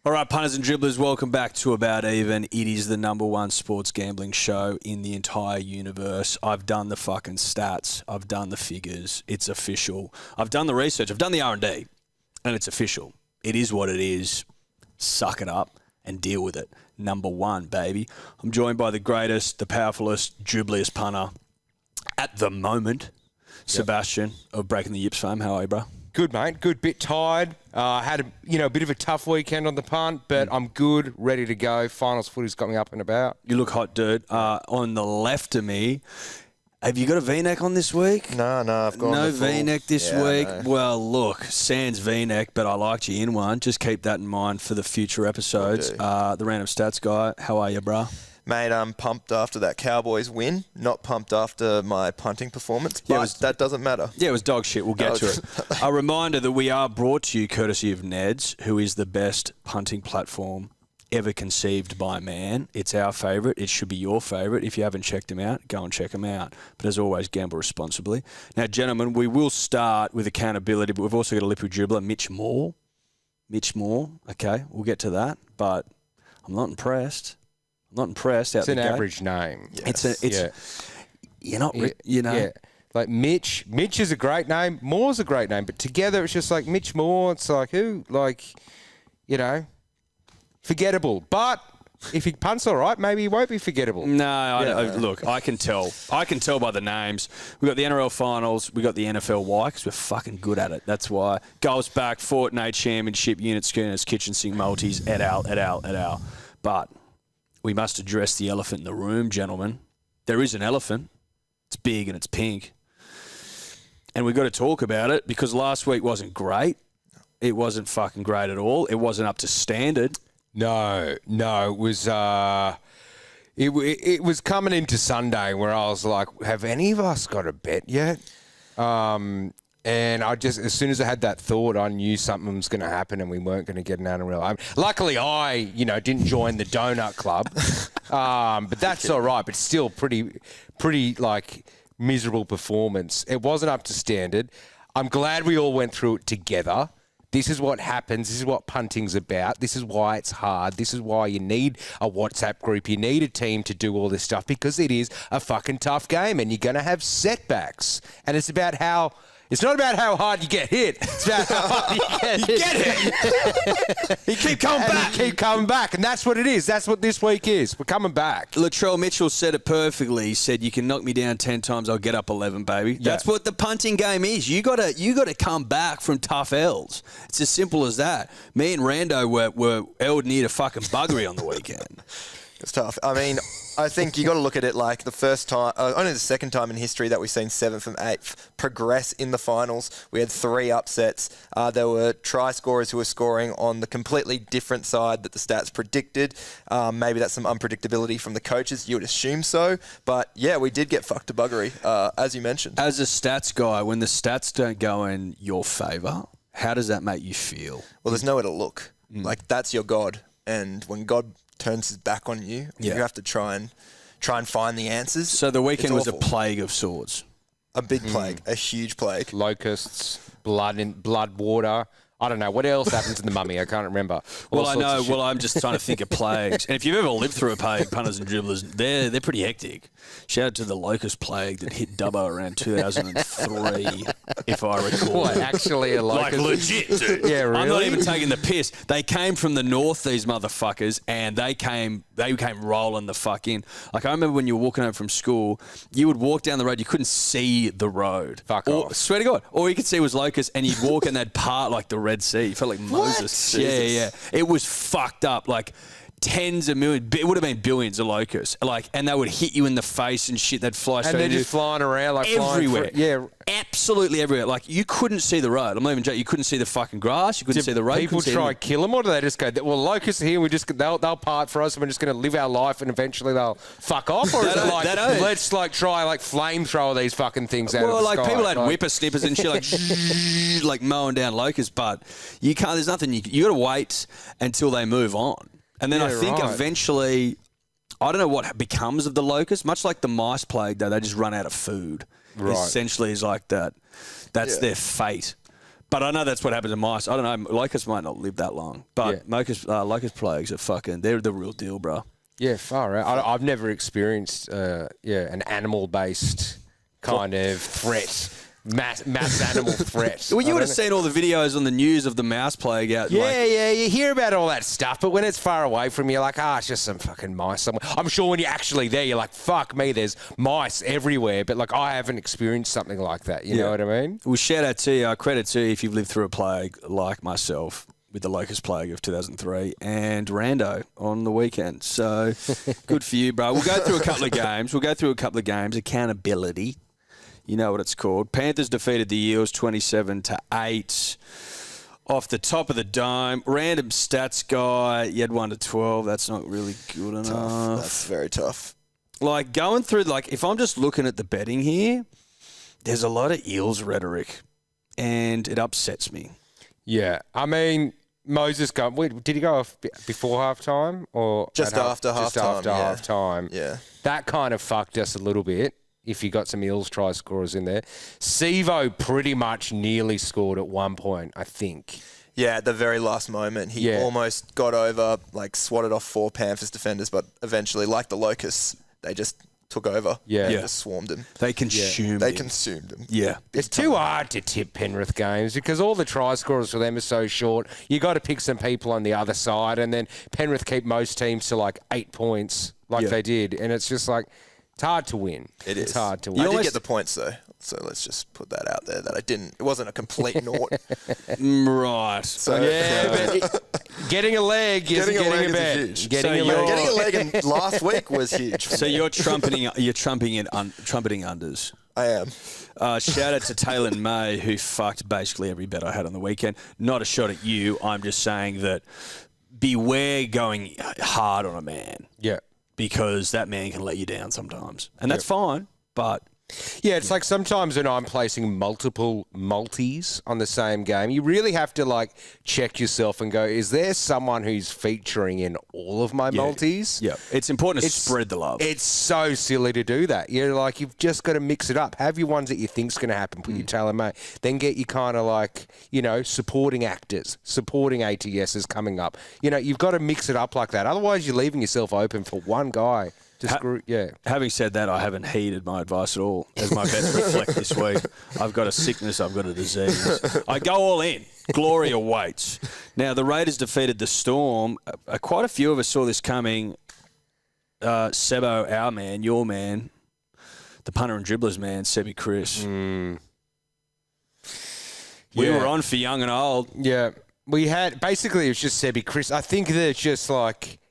All right, punters and dribblers, welcome back to About Even. It is the number one sports gambling show in the entire universe. I've done the fucking stats. I've done the figures. It's official. I've done the research. I've done the R&D, and it's official. It is what it is. Suck it up and deal with it. Number one, baby. I'm joined by the greatest, the powerfulest, dribbliest punter at the moment, Sebastian of Breaking the Yips fame. How are you, bro? Good, mate. Good. Bit tired. Had a bit of a tough weekend on the punt, but I'm good, ready to go. Finals Footy's got me up and about. You look hot, dude. On the left of me, have you got a V-neck on this week? No, I've got no V-neck this week. No. Well, look, sans V-neck, but I liked you in one. Just keep that in mind for the future episodes. The random stats guy, how are you, bro? Mate, I'm pumped after that Cowboys win, not pumped after my punting performance, but that doesn't matter. Yeah, it was dog shit. We'll get to it. A reminder that we are brought to you courtesy of Ned's, who is the best punting platform ever conceived by man. It's our favourite. It should be your favourite. If you haven't checked them out, go and check them out. But as always, gamble responsibly. Now, gentlemen, we will start with accountability, but we've also got a Lippy dribbler, Mitch Moore. Okay, we'll get to that, but I'm not impressed. It's an average name. Yes. You're not, Yeah. Like Mitch is a great name. Moore's a great name, but together it's just like Mitch Moore. It's like who? Forgettable. But if he punts all right, maybe he won't be forgettable. No, look, I can tell. I can tell by the names. We got the NRL finals. We got the NFL. Why? Because we're fucking good at it. That's why. Goals back, Fortnite Championship, unit schooners, kitchen sink multis, et al. But we must address the elephant in the room, gentlemen. There is an elephant. It's big and it's pink. And we've got to talk about it because last week wasn't great. It wasn't fucking great at all. It wasn't up to standard. No, it was. It was coming into Sunday where I was like, "Have any of us got a bet yet?" And I just, as soon as I had that thought, I knew something was going to happen and we weren't going to get an NRL. Luckily, I didn't join the donut club, but that's all right. But still, pretty like miserable performance. It wasn't up to standard. I'm glad we all went through it together. This is what happens. This is what punting's about. This is why it's hard. This is why you need a WhatsApp group. You need a team to do all this stuff because it is a fucking tough game and you're going to have setbacks. And it's about how... It's not about how hard you get hit. It's about how hard you get hit. You keep coming back. And that's what it is. That's what this week is. We're coming back. Latrell Mitchell said it perfectly. He said, you can knock me down 10 times, I'll get up 11, baby. Yeah. That's what the punting game is. You gotta come back from tough L's. It's as simple as that. Me and Rando were L'd near to fucking buggery on the weekend. It's tough. I mean, I think you got to look at it like the first time, only the second time in history that we've seen 7th and 8th progress in the finals. We had 3 upsets. There were try scorers who were scoring on the completely different side that the stats predicted. Maybe that's some unpredictability from the coaches. You would assume so. But yeah, we did get fucked to buggery, as you mentioned. As a stats guy, when the stats don't go in your favour, how does that make you feel? Well, there's nowhere to look. Like, that's your God. And when God turns his back on you, you have to try and find the answers. So the weekend was a plague of sorts. A big plague, a huge plague. Locusts, blood water. I don't know. What else happens in the mummy? I can't remember. Well, I know. Well, I'm just trying to think of plagues. And if you've ever lived through a plague, punters and dribblers, they're pretty hectic. Shout out to the locust plague that hit Dubbo around 2003, if I recall. What, actually a locust? Like legit, dude. Yeah, really? I'm not even taking the piss. They came from the north, these motherfuckers, and they came rolling the fuck in. Like, I remember when you were walking home from school, you would walk down the road, you couldn't see the road. Fuck off. Swear to God. All you could see was locusts, and you'd walk and they'd part like the Red Sea. You felt like Moses. Yeah. It was fucked up. Like, tens of millions, it would have been billions of locusts. Like, and they would hit you in the face and shit. They'd fly straight. And they're just flying around like everywhere. Absolutely everywhere. Like, you couldn't see the road. I'm not even joking. You couldn't see the fucking grass. You couldn't see the road. People try to kill them, or do they just go, well, locusts are here, they'll part for us, and we're just going to live our life, and eventually they'll fuck off? Or is it like, let's like try like flamethrower these fucking things out of the sky? Well, like people had whippersnippers and shit, like like mowing down locusts, but you can't. There's nothing you got to wait until they move on, and then I think eventually, I don't know what becomes of the locusts. Much like the mice plague, though, they just run out of food. Right. Essentially, is like that. That's their fate. But I know that's what happens to mice. I don't know. Locusts might not live that long. But locust plagues are they're the real deal, bro. Yeah, far out. I've never experienced, an animal-based kind of threat, mass animal threat. Well, you would have seen all the videos on the news of the mouse plague out. Yeah, you hear about all that stuff, but when it's far away from you, you're like, it's just some fucking mice somewhere. I'm sure when you're actually there, you're like, fuck me, there's mice everywhere. But, like, I haven't experienced something like that. You know what I mean? Well, shout out to you. Credit to you if you've lived through a plague like myself with the locust plague of 2003 and Rando on the weekend. So, good for you, bro. We'll go through a couple of games. Accountability. You know what it's called. Panthers defeated the Eels 27-8 off the top of the dome. Random stats guy. You had 1 to 12. That's not really good enough. Tough. That's very tough. Like going through, if I'm just looking at the betting here, there's a lot of Eels rhetoric, and it upsets me. Yeah, I mean, Moses did he go off before halftime or just after halftime? Just after halftime. Yeah, that kind of fucked us a little bit. If you got some Eels try scorers in there, Sevo pretty much nearly scored at one point, I think. Yeah, at the very last moment, he almost got over, swatted off 4 Panthers defenders, but eventually, like the Locusts, they just took over. Yeah. Just swarmed him. They consumed him. They consumed him. Yeah. It's too hard to tip Penrith games because all the try scorers for them are so short. You got to pick some people on the other side, and then Penrith keep most teams to 8 points they did, and it's just it's hard to win. It's hard to win. I did get the points, though. So let's just put that out there that I didn't. It wasn't a complete naught. Right. So, but getting a leg is getting a bet. Huge. Getting a leg in last week was huge. So you're trumpeting unders. I am. Shout out to Taylor May, who fucked basically every bet I had on the weekend. Not a shot at you. I'm just saying that beware going hard on a man. Yeah. Because that man can let you down sometimes. And that's fine, but... Yeah, it's like sometimes when I'm placing multiple multis on the same game, you really have to check yourself and go, is there someone who's featuring in all of my multis? Yeah, it's important to spread the love. It's so silly to do that. You've just got to mix it up. Have your ones that you think's going to happen, put your Taylor May. Then get your kind of supporting actors, supporting ATSs coming up. You've got to mix it up like that. Otherwise, you're leaving yourself open for one guy. Having said that, I haven't heeded my advice at all, as my bets reflect this week. I've got a sickness, I've got a disease. I go all in. Glory awaits. Now, the Raiders defeated the Storm. Quite a few of us saw this coming. Sebo, our man, your man, the punter and dribblers man, Sebi Chris. We were on for young and old. Yeah. We had, basically, it was just Sebi Chris. I think that it's just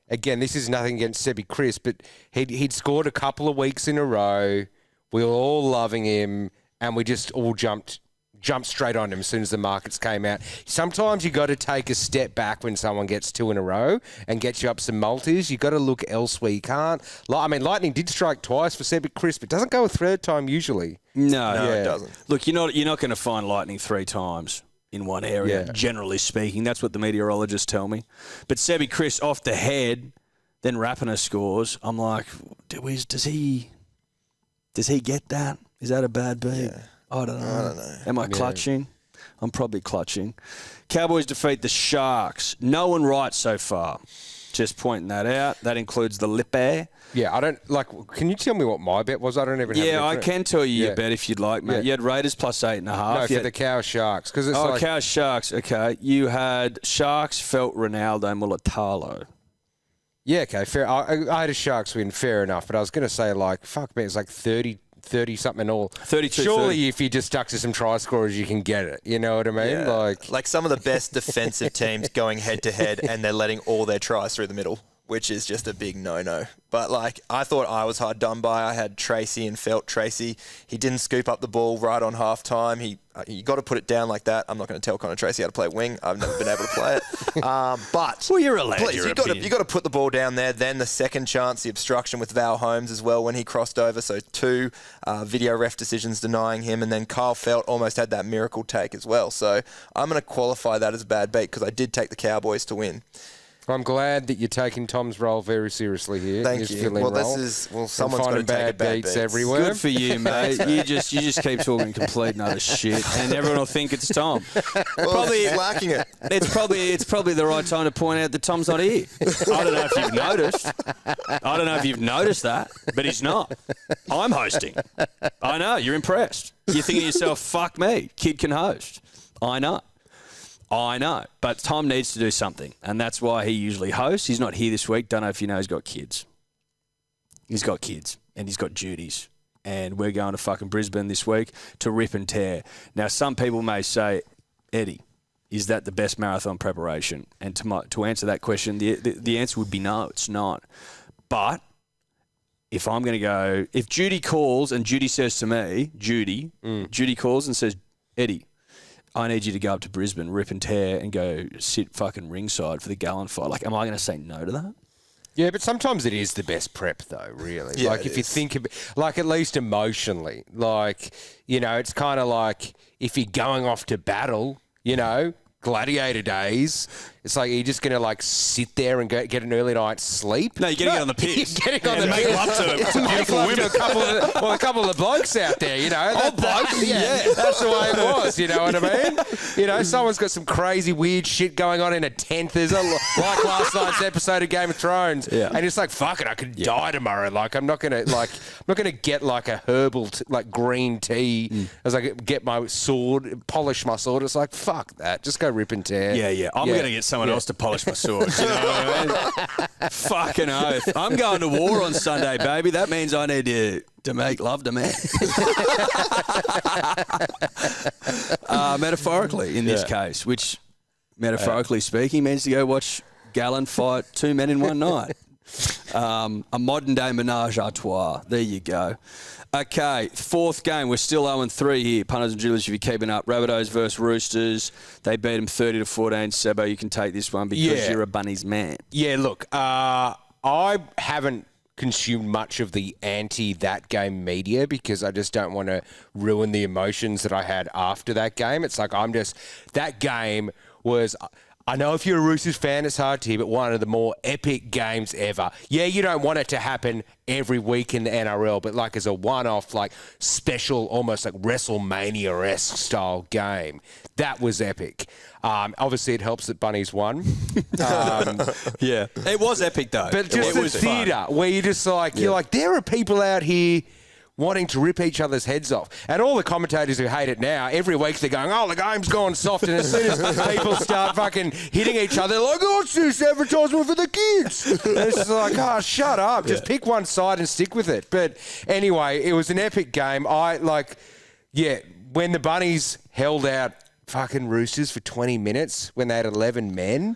again, this is nothing against Sebi Chris, but he'd scored a couple of weeks in a row. We were all loving him, and we just all jumped straight on him as soon as the markets came out. Sometimes you got to take a step back when someone gets 2 in a row and gets you up some multis. You got to look elsewhere. You can't. Lightning did strike twice for Sebi Chris, but doesn't go a third time usually. No, it doesn't. Look, you're not going to find Lightning 3 times in one area, generally speaking. That's what the meteorologists tell me. But Sebi Chris off the head, then Rapiner scores. I'm like, does he get that? Is that a bad beat? Yeah. I don't know. Am I clutching? I'm probably clutching. Cowboys defeat the Sharks. No one right so far. Just pointing that out. That includes the Lippe. Yeah, I don't can you tell me what my bet was? I don't even have Yeah, I can tell you your bet if you'd like, mate. You had Raiders plus 8.5. No, for the Cow Sharks. Cause it's Cow Sharks. Okay. You had Sharks felt Ronaldo Mulatalo. Yeah, okay, fair. I had a Sharks win, fair enough. But I was going to say, fuck me, it's 30-something all. 32. Surely 30. if you just stuck to some try scorers, you can get it. You know what I mean? Yeah. Like some of the best defensive teams going head-to-head, and they're letting all their tries through the middle, which is just a big no-no. But, I thought I was hard done by. I had Tracy and felt Tracy. He didn't scoop up the ball right on halftime. You got to put it down like that. I'm not going to tell Connor Tracy how to play wing. I've never been able to play it. But well, you're allowed. Please, you got to put the ball down there. Then the second chance, the obstruction with Val Holmes as well when he crossed over. So 2 video ref decisions denying him, and then Kyle Felt almost had that miracle take as well. So I'm going to qualify that as a bad beat because I did take the Cowboys to win. I'm glad that you're taking Tom's role very seriously here. Thank you. Well, someone's got to take a bad beats everywhere. Good for you, mate. You just keep talking complete and utter shit, and everyone will think it's Tom. Probably lacking it. It's probably the right time to point out that Tom's not here. I don't know if you've noticed. I don't know if you've noticed that, but he's not. I'm hosting. I know you're impressed. You're thinking to yourself, "Fuck me, kid can host." I know. But Tom needs to do something, and that's why he usually hosts. He's not here this week. Don't know if you know he's got kids. He's got kids, and he's got duties. And we're going to fucking Brisbane this week to rip and tear. Now, some people may say, Eddie, is that the best marathon preparation? And to answer that question, the answer would be no, it's not. But if I'm going to go, if Judy calls and Judy says to me, Judy calls and says, Eddie, I need you to go up to Brisbane, rip and tear, and go sit fucking ringside for the Gallon fight. Like, am I going to say no to that? Yeah, but sometimes it is the best prep, though, really. Yeah, like, if you think of it, like, at least emotionally, like, you know, it's kind of like if you're going off to battle, you know, gladiator days, it's like you're just going to, like, sit there and get an early night's sleep. No, you're getting it on the piss. You're getting on the make love to beautiful women. A couple of the blokes out there, you know. Yeah, that's the way it was, you know what I mean? You know, someone's got some crazy, weird shit going on in a tent. There's like last night's episode of Game of Thrones. Yeah. And it's like, fuck it, I could die tomorrow. Like, I'm not going to get, like, a herbal, green tea as I get my sword, polish my sword. It's like, fuck that. Just go rip and tear. Yeah. I'm going to get someone else to polish my sword. You know what I mean? Fucking oath. I'm going to war on Sunday, baby. That means I need to make love to man. Metaphorically, in this case, which, metaphorically speaking, means to go watch Gallon fight two men in one night. A modern-day menage a trois. There you go. Okay, fourth game. We're still 0-3 here. Punters and dribblers, if you're keeping up. Rabbitohs versus Roosters. They beat them 30-14. Sebo, you can take this one because you're a Bunnies man. Yeah, look, I haven't consumed much of the anti-that game media because I just don't want to ruin the emotions that I had after that game. It's like that game was... I know if you're a Roosters fan, it's hard to hear, but one of the more epic games ever. Yeah, you don't want it to happen every week in the NRL, but like as a one-off, like special, almost like WrestleMania-esque style game, that was epic. Obviously, it helps that Bunnies won. Yeah, it was epic though. But just the theatre where you're just like, you're like, there are people out here wanting to rip each other's heads off. And all the commentators who hate it now, every week they're going, oh, the game's gone soft. And as soon as people start fucking hitting each other, they're like, oh, it's this advertisement for the kids. And it's just like, oh, shut up. Just pick one side and stick with it. But anyway, it was an epic game. When the Bunnies held out fucking Roosters for 20 minutes when they had 11 men,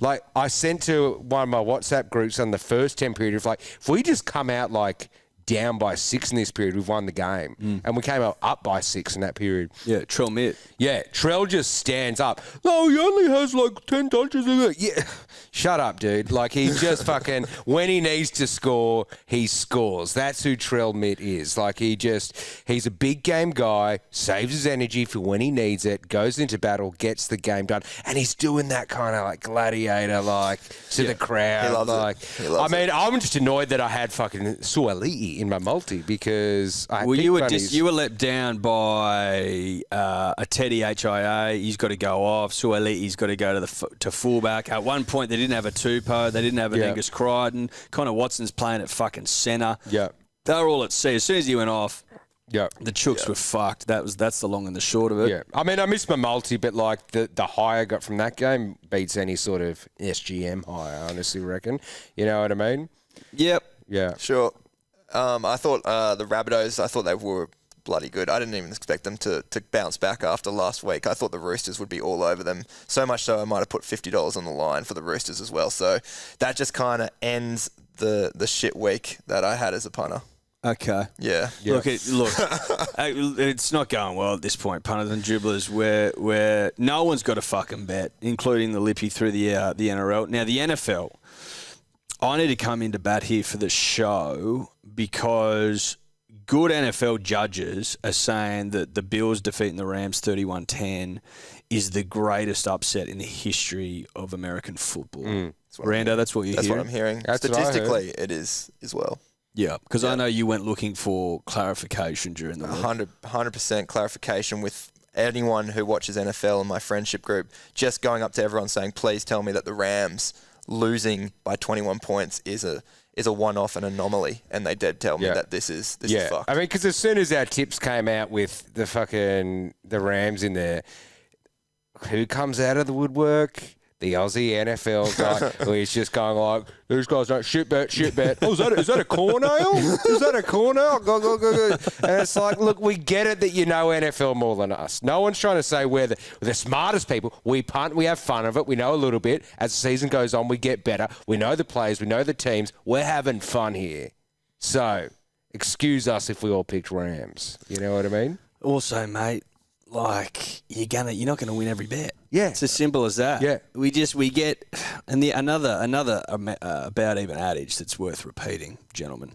like I sent to one of my WhatsApp groups on the first 10 period of like, if we just come out like down by 6 in this period, we've won the game. And we came up by 6 in that period. Yeah, Trell Mitt. Yeah, Trell just stands up. No, he only has like 10 touches. Yeah, shut up, dude. Like, he just fucking, when he needs to score, he scores. That's who Trell Mitt is. Like, he's a big game guy, saves his energy for when he needs it, goes into battle, gets the game done. And he's doing that kind of like gladiator, like, to the crowd. He loves like, it. I'm just annoyed that I had fucking Suali'i in my multi because you were let down by a Teddy HIA. He's got to go off. Suali'i's got to go to fullback. At one point, they didn't have a Tupou. They didn't have an Angus Crichton. Connor Watson's playing at fucking centre. Yeah, they were all at sea. As soon as he went off, yeah, the Chooks were fucked. That's the long and the short of it. Yeah, I mean, I missed my multi, but like the high I got from that game beats any sort of SGM high. I honestly reckon. You know what I mean? Yep. Yeah. Sure. I thought the Rabbitohs, I thought they were bloody good. I didn't even expect them to bounce back after last week. I thought the Roosters would be all over them. So much so I might have put $50 on the line for the Roosters as well. So that just kind of ends the shit week that I had as a punter. Okay. Yeah. Look, it's not going well at this point, punters and dribblers, where no one's got a fucking bet, including the Lippy through the NRL. Now, the NFL, I need to come into bat here for the show because good NFL judges are saying that the Bills defeating the Rams 31-10 is the greatest upset in the history of American football. Rando, that's what you're That's hearing? what I'm hearing. That's what I heard. Statistically, it is as well. Yeah, because I know you went looking for clarification during the week. 100% clarification with anyone who watches NFL in my friendship group, just going up to everyone saying, please tell me that the Rams losing by 21 points is a one-off, an anomaly, and they did tell me that this is fucked. I mean, because as soon as our tips came out with the Rams in there, who comes out of the woodwork? The Aussie NFL guy, who is just going like, these guys don't shit bet. Oh, is that a corner? Is that a corner? Go. And it's like, look, we get it that you know NFL more than us. No one's trying to say we're the smartest people. We punt, we have fun of it. We know a little bit. As the season goes on, we get better. We know the players, we know the teams. We're having fun here. So, excuse us if we all picked Rams. You know what I mean? Also, mate, like you're not gonna win every bet. Yeah, it's as simple as that. Yeah, we get, and another about even adage that's worth repeating, gentlemen.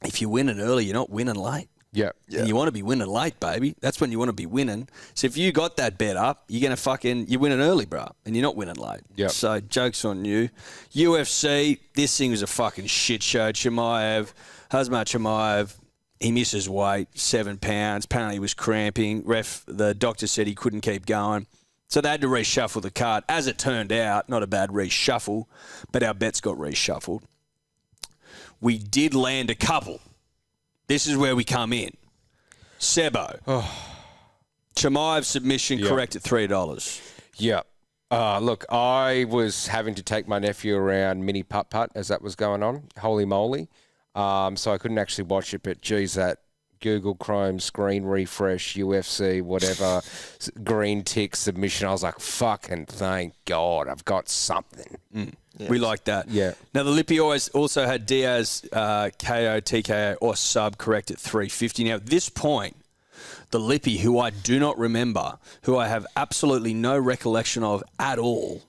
If you're winning early, you're not winning late. Yeah. And you want to be winning late, baby. That's when you want to be winning. So if you got that bet up, you're you're winning early, bro, and you're not winning late. Yeah. So joke's on you. UFC, this thing was a fucking shit show. Hazmat Chimaev. He misses weight, 7 pounds. Apparently he was cramping. The doctor said he couldn't keep going. So they had to reshuffle the card. As it turned out, not a bad reshuffle, but our bets got reshuffled. We did land a couple. This is where we come in. Sebo. Chimaev submission correct at $3. Yeah. Look, I was having to take my nephew around mini putt-putt as that was going on. Holy moly. So I couldn't actually watch it, but geez, that Google Chrome screen refresh, UFC, whatever, green tick submission, I was like, fucking thank God, I've got something. Yes. We like that. Yeah. Now, the Lippy also had Diaz, KO, TKO, or sub correct at $3.50. Now, at this point, the Lippy, who I do not remember, who I have absolutely no recollection of at all,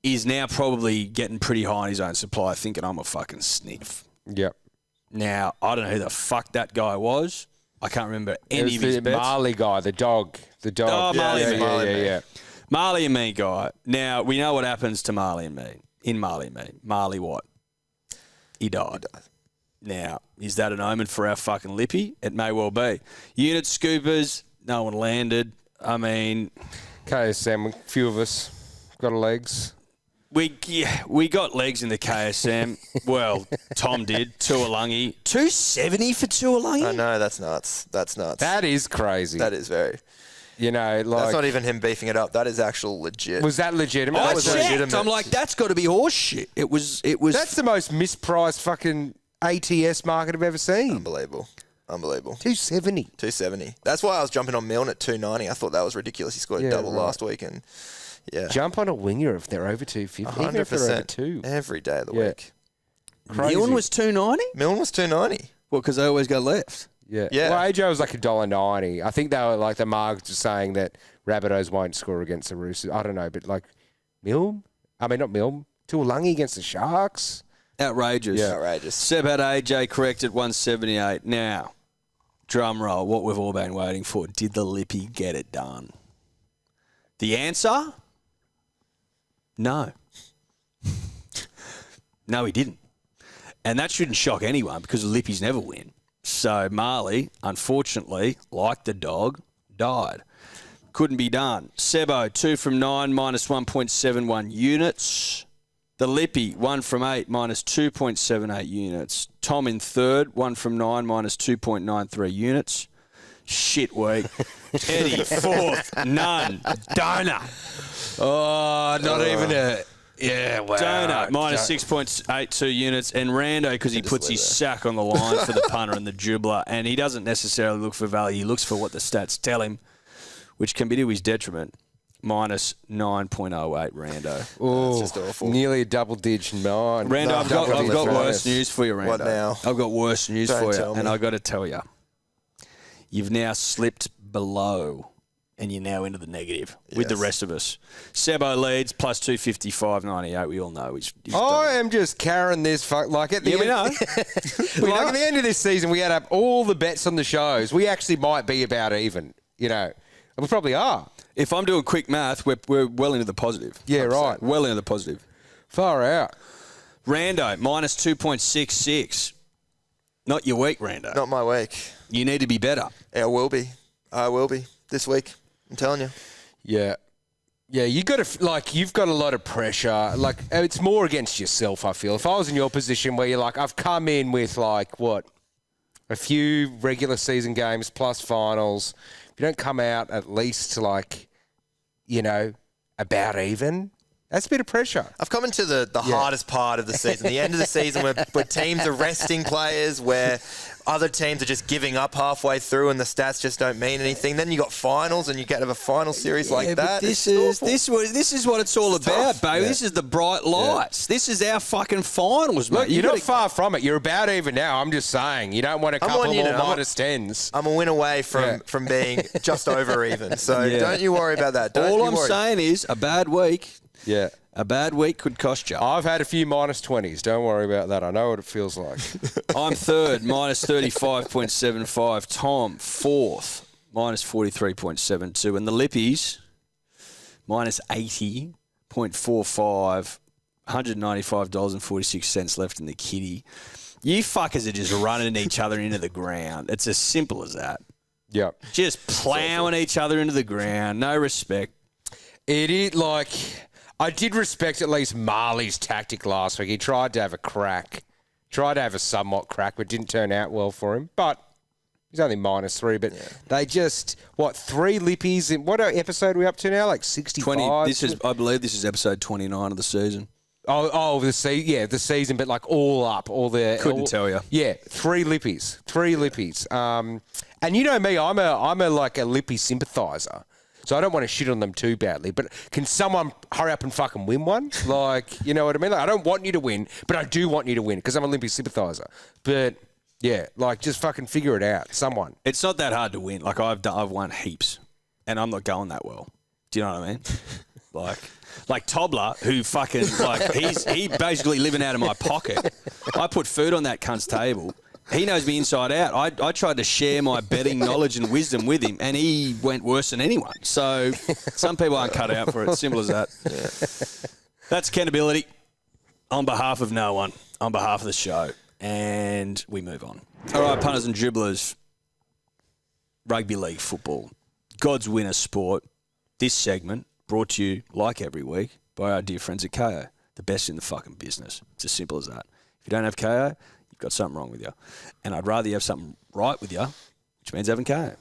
is now probably getting pretty high on his own supply, thinking I'm a fucking sniff. Yep. Now, I don't know who the fuck that guy was. I can't remember any of his bets. Marley guy, the dog. Oh, Marley and me. Yeah. Marley and me guy. Now, we know what happens to Marley and me. In Marley and me. Marley what? He died. Now, is that an omen for our fucking Lippy? It may well be. Unit scoopers, no one landed. I mean... KSM, a few of us got legs. We got legs in the KSM. Well, Tom did. Tuolungi. $2.70 for Tuolungi? I know, that's nuts. That is crazy. That is very... You know, like... That's not even him beefing it up. That is actual legit. Was that legitimate? I was checked. legitimate. I'm like, that's got to be horse shit. It was. That's the most mispriced fucking ATS market I've ever seen. Unbelievable. $2.70. That's why I was jumping on Milne at $2.90. I thought that was ridiculous. He scored a double last week, and jump on a winger if they're over $2.50. 100%. Even if they're over $2. Every day of the week. Milne was $2.90? Milne was $2.90. Well, because they always go left. Yeah. Well, AJ was like $1.90. I think they were like the marks saying that Rabbitohs won't score against the Roosters. I don't know, but like Milne? I mean, not Milne. Tuolungi against the Sharks. Outrageous. Yeah, outrageous. Seb had AJ correct at 178. Now, drum roll, what we've all been waiting for. Did the Lippy get it done? The answer? No. No, he didn't. And that shouldn't shock anyone because the Lippies never win. So Marley, unfortunately, like the dog, died. Couldn't be done. Sebo, 2 from 9, minus 1.71 units. The Lippy, 1 from 8, minus 2.78 units. Tom in third, 1 from 9, minus 2.93 units. Shit week. Eddie, fourth, none. Donut. Oh, not even a... Yeah, wow. Donut, minus 6.82 units. And Rando, because he puts his sack on the line for the punter and the dribbler. And he doesn't necessarily look for value. He looks for what the stats tell him, which can be to his detriment. Minus 9.08 Rando. Oh, that's just awful. Nearly a double-digit 9. Rando, I've got worse news for you, Rando. What now? I've got worse news Don't for you. tell me. And I've got to tell you. You've now slipped below, and you're now into the negative with the rest of us. Sebo leads, plus 255.98. We all know he's I am just carrying this like at the end. we know. At the end of this season, we add up all the bets on the shows. We actually might be about even, you know. We probably are. If I'm doing quick math, we're well into the positive. Yeah, right. Well into the positive. Far out. Rando, minus 2.66. Not your week, Rando. Not my week. You need to be better. I will be this week. I'm telling you. Yeah. Yeah, you've got a lot of pressure. Like, it's more against yourself, I feel. If I was in your position where you're like, I've come in with, like, what, a few regular season games plus finals. If you don't come out at least, like, you know, about even, that's a bit of pressure. I've come into the hardest part of the season, the end of the season where teams are resting players, where other teams are just giving up halfway through and the stats just don't mean anything. Then you got finals and you get to have a final series like that. This is what it's all about, baby. Yeah. This is the bright lights. Yeah. This is our fucking finals, mate. Look, you're not far from it. You're about even now. I'm just saying. You don't want a couple more minus 10s. I'm a win away from being just over even. So don't you worry about that. All I'm saying is a bad week. Yeah. A bad week could cost you. I've had a few minus 20s. Don't worry about that. I know what it feels like. I'm third, minus 35.75. Tom, fourth, minus 43.72. And the Lippies, minus 80.45. $195.46 left in the kitty. You fuckers are just running each other into the ground. It's as simple as that. Yeah. Just plowing each other into the ground. No respect. It is like, I did respect at least Marley's tactic last week. He tried to have a crack, tried to have a somewhat crack, but didn't turn out well for him. But he's only minus 3. But they just, 3 Lippies? What episode are we up to now? Like 65? I believe this is episode 29 of the season. The season, but like all up, Couldn't tell you. Yeah, 3 Lippies, 3 Lippies. And you know me, I'm a Lippy sympathiser. So I don't want to shit on them too badly, but can someone hurry up and fucking win one? Like, you know what I mean? Like, I don't want you to win, but I do want you to win because I'm a Limpy sympathiser. But yeah, like just fucking figure it out, someone. It's not that hard to win. Like I've won heaps, and I'm not going that well. Do you know what I mean? Like Tobler, who fucking he basically living out of my pocket. I put food on that cunt's table. He knows me inside out. I tried to share my betting knowledge and wisdom with him, and he went worse than anyone. So some people aren't cut out for it. Simple as that. Yeah. That's accountability on behalf of no one, on behalf of the show. And we move on. All right, punters and dribblers. Rugby league football. God's winter sport. This segment brought to you, like every week, by our dear friends at KO. The best in the fucking business. It's as simple as that. If you don't have KO, got something wrong with you. And I'd rather you have something right with you, which means having KO.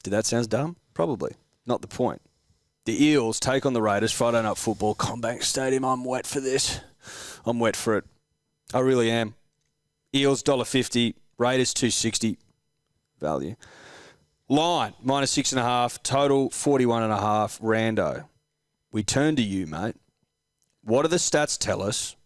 Did that sound dumb? Probably. Not the point. The Eels take on the Raiders Friday Night Football, Combank Stadium. I'm wet for this. I'm wet for it. I really am. Eels $1.50, Raiders $2.60 value. Line minus 6.5, total 41.5. Rando. We turn to you, mate. What do the stats tell us?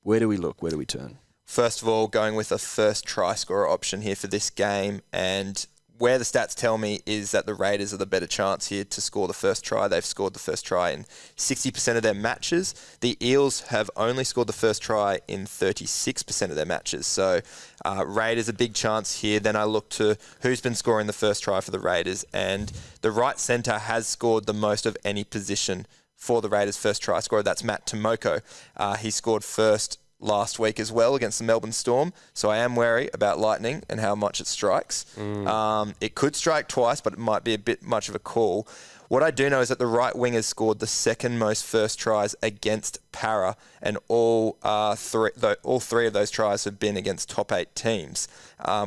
Where do we look? Where do we turn? First of all, going with a first try scorer option here for this game, and where the stats tell me is that the Raiders are the better chance here to score the first try. They've scored the first try in 60% of their matches. The Eels have only scored the first try in 36% of their matches. So Raiders a big chance here. Then I look to who's been scoring the first try for the Raiders, and the right centre has scored the most of any position for the Raiders' first try scorer. That's Matt Tomoko. He scored first last week as well against the Melbourne Storm. So I am wary about Lightning and how much it strikes. It could strike twice, but it might be a bit much of a call. What I do know is that the right wing has scored the second most first tries against Para, and all three of those tries have been against top 8 teams.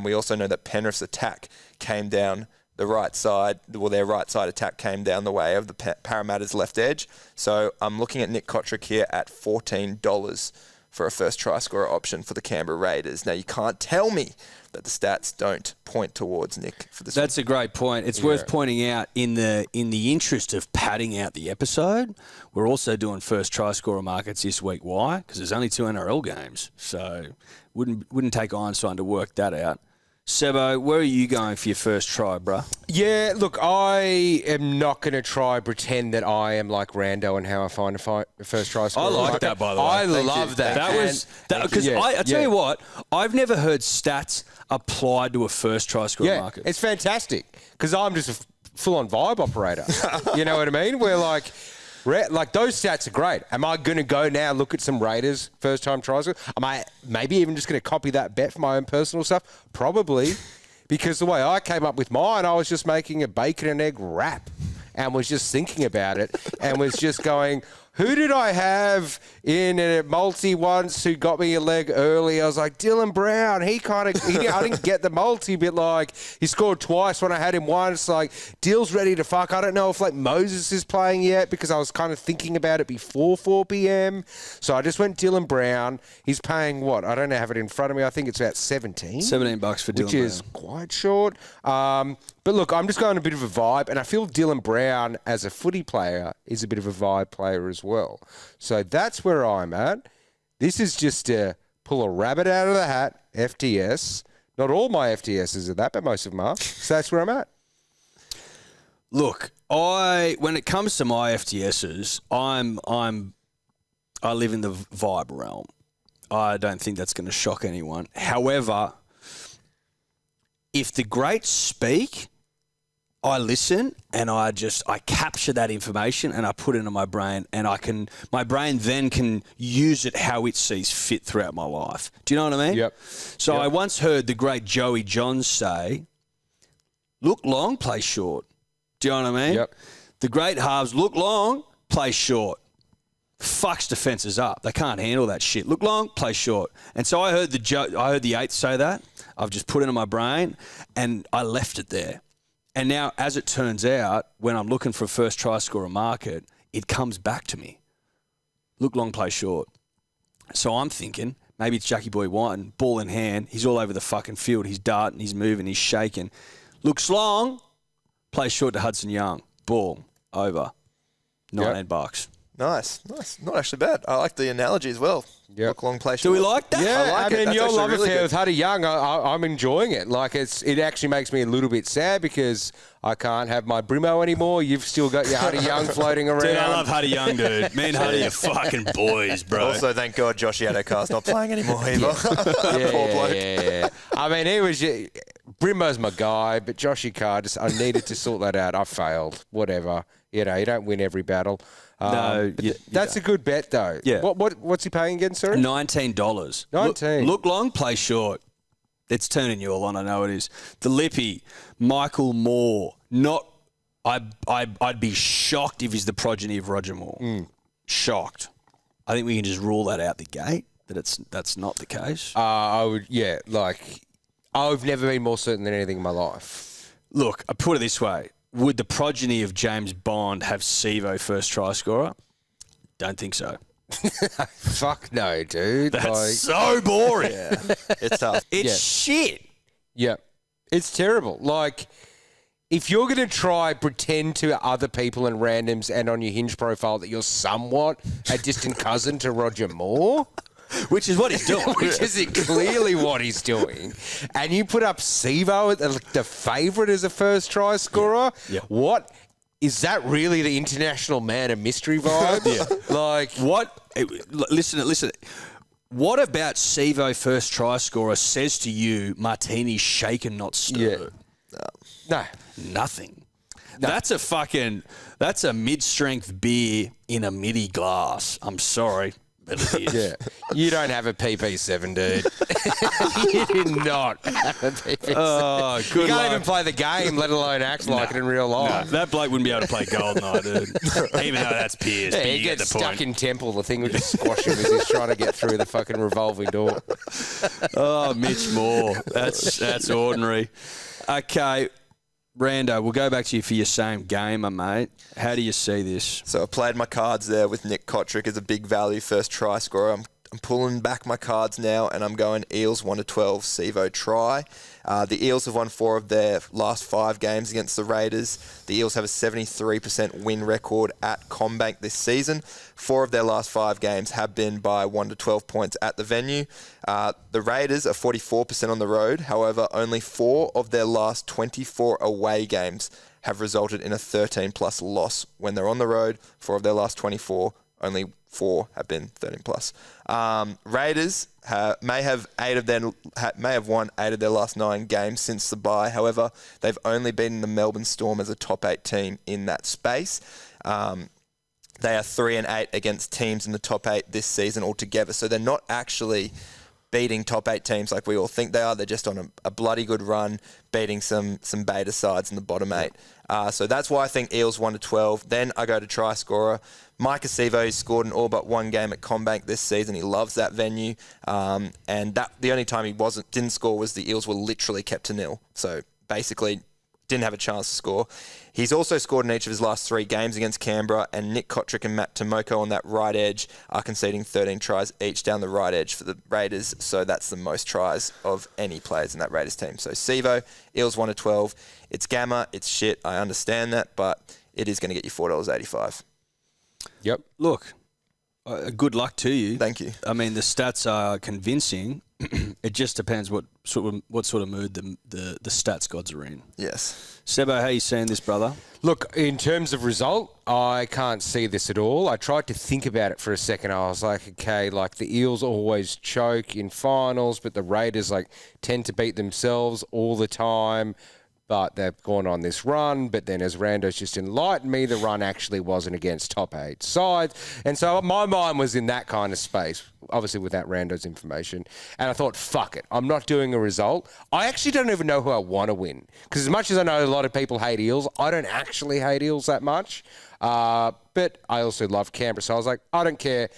We also know that Penrith's attack came down the right side, their right side attack came down the way of the Parramatta's left edge. So I'm looking at Nick Kotrick here at $14 for a first try scorer option for the Canberra Raiders. Now, you can't tell me that the stats don't point towards Nick for this. That's a great point. It's worth pointing out in the interest of padding out the episode, we're also doing first try scorer markets this week. Why? Because there's only 2 NRL games, so wouldn't take Einstein to work that out. Sebo, where are you going for your first try, bruh? Yeah, look, I am not going to try pretend that I am like Rando and how I find a first try scorer. I like that, by the way. I love that. That was because I tell you what, I've never heard stats applied to a first try scorer market. It's fantastic because I'm just a full-on vibe operator. You know what I mean? We're like, Like, those stats are great. Am I going to go now look at some Raiders first-time tries? Am I maybe even just going to copy that bet for my own personal stuff? Probably, because the way I came up with mine, I was just making a bacon and egg wrap and was just thinking about it and was just going, who did I have in a multi once who got me a leg early? I was like, Dylan Brown. I didn't get the multi, but like he scored twice when I had him once. Like, Dill's ready to fuck. I don't know if like Moses is playing yet because I was kind of thinking about it before 4 p.m. So I just went Dylan Brown. He's paying what? I don't have it in front of me. I think it's about 17. $17 for Dylan Brown. Which is quite short. But look, I'm just going a bit of a vibe, and I feel Dylan Brown as a footy player is a bit of a vibe player as well. So that's where I'm at. This is just to pull a rabbit out of the hat, FTS. Not all my FTSs are that, but most of them are. So that's where I'm at. Look, when it comes to my FTSs, I live in the vibe realm. I don't think that's going to shock anyone. However, if the greats speak, I listen and I capture that information and I put it into my brain, and my brain then can use it how it sees fit throughout my life. Do you know what I mean? Yep. So Yep. I once heard the great Joey Johns say, look long, play short. Do you know what I mean? Yep. The great halves look long, play short. Fucks defences up. They can't handle that shit. Look long, play short. And so I heard the eighth say that. I've just put it in my brain and I left it there. And now, as it turns out, when I'm looking for a first try scorer market, it comes back to me. Look long, play short. So I'm thinking, maybe it's Jackie Boy Whiten, ball in hand. He's all over the fucking field. He's darting, he's moving, he's shaking. Looks long, play short to Hudson Young. Ball, over. $19. Nice. Not actually bad. I like the analogy as well. Yep. Look long, play Do we short. like that? Yeah, I like it. mean, That's your actually love really affair good. with Huddy Young, I'm enjoying it. Like, it actually makes me a little bit sad because I can't have my Brimo anymore. You've still got your Huddy Young floating around. Dude, I love Huddy Young, dude. Me and Huddy are fucking boys, bro. Also, thank God Josh Yadokar's not playing anymore either. Poor bloke. Yeah. I mean, Brimo's my guy, but Joshy Carr, I needed to sort that out. I failed. Whatever. You don't win every battle. No, that's a good bet though. Yeah. What's he paying again, sir? $19. 19. Look long, play short. It's turning you all on. I know it is. The Lippy, Michael Moore. I'd be shocked if he's the progeny of Roger Moore. Shocked. I think we can just rule that out the gate. That's not the case. I would. Yeah. I've never been more certain than anything in my life. Look, I put it this way. Would the progeny of James Bond have Sevo first try scorer? Don't think so. Fuck no, dude. That's so boring. It's tough. It's shit. Yeah. It's terrible. Like, if you're going to try pretend to other people and randoms and on your Hinge profile that you're somewhat a distant cousin to Roger Moore, Which is what he's doing. which is clearly what he's doing, and you put up Sevo at the favourite as a first try scorer, what? Is that really the international man of mystery vibe? Like, what? Listen. What about Sevo first try scorer says to you, Martini shaken, not stirred? no. Nothing. No. That's a mid-strength beer in a midi glass. I'm sorry, but it is. Yeah. You don't have a PP7, dude. You do not have a PP7. Oh, good You can't luck. even play the game, let alone act like it in real life. That bloke wouldn't be able to play Goldeneye, dude. Even though that's Piers. Yeah, but he you get gets the stuck point. in Temple. The thing would just squash him as he's trying to get through the fucking revolving door. Oh, Mitch Moore. That's ordinary. Okay, Rando, we'll go back to you for your same gamer, mate. How do you see this? So I played my cards there with Nick Kotrick as a big value first try scorer. I'm pulling back my cards now, and I'm going Eels 1-12 Sevo try. The Eels have won 4 of their last 5 games against the Raiders. The Eels have a 73% win record at CommBank this season. 4 of their last 5 games have been by 1 to 12 points at the venue. The Raiders are 44% on the road. However, only 4 of their last 24 away games have resulted in a 13-plus loss when they're on the road. 4 of their last 24, only 4 have been 13-plus. Raiders may have won 8 of their last 9 games since the bye. However, they've only beaten the Melbourne Storm as a top 8 team in that space. They are 3-8 against teams in the top 8 this season altogether. So they're not actually beating top 8 teams like we all think they are. They're just on a bloody good run, beating some beta sides in the bottom 8. So that's why I think Eels 1-12. Then I go to try scorer. Mike Acevo scored in all but one game at CommBank this season. He loves that venue. And that the only time he didn't score was the Eels were literally kept to nil. So basically didn't have a chance to score. He's also scored in each of his last 3 games against Canberra, and Nick Kotrick and Matt Tomoko on that right edge are conceding 13 tries each down the right edge for the Raiders, so that's the most tries of any players in that Raiders team. So Sevo, Eels 1-12. It's gamma, it's shit, I understand that, but it is going to get you $4.85. Yep. Look, good luck to you. Thank you. I mean, the stats are convincing. It just depends what sort of mood the stats gods are in. Yes. Sebo, how you seeing this, brother? Look, in terms of result, I can't see this at all. I tried to think about it for a second. I was like, okay, like the Eels always choke in finals, but the Raiders like tend to beat themselves all the time. But they've gone on this run. But then as Rando's just enlightened me, the run actually wasn't against top 8 sides. And so my mind was in that kind of space, obviously without Rando's information. And I thought, fuck it, I'm not doing a result. I actually don't even know who I want to win. Because as much as I know a lot of people hate Eels, I don't actually hate Eels that much. But I also love Canberra. So I was like, I don't care.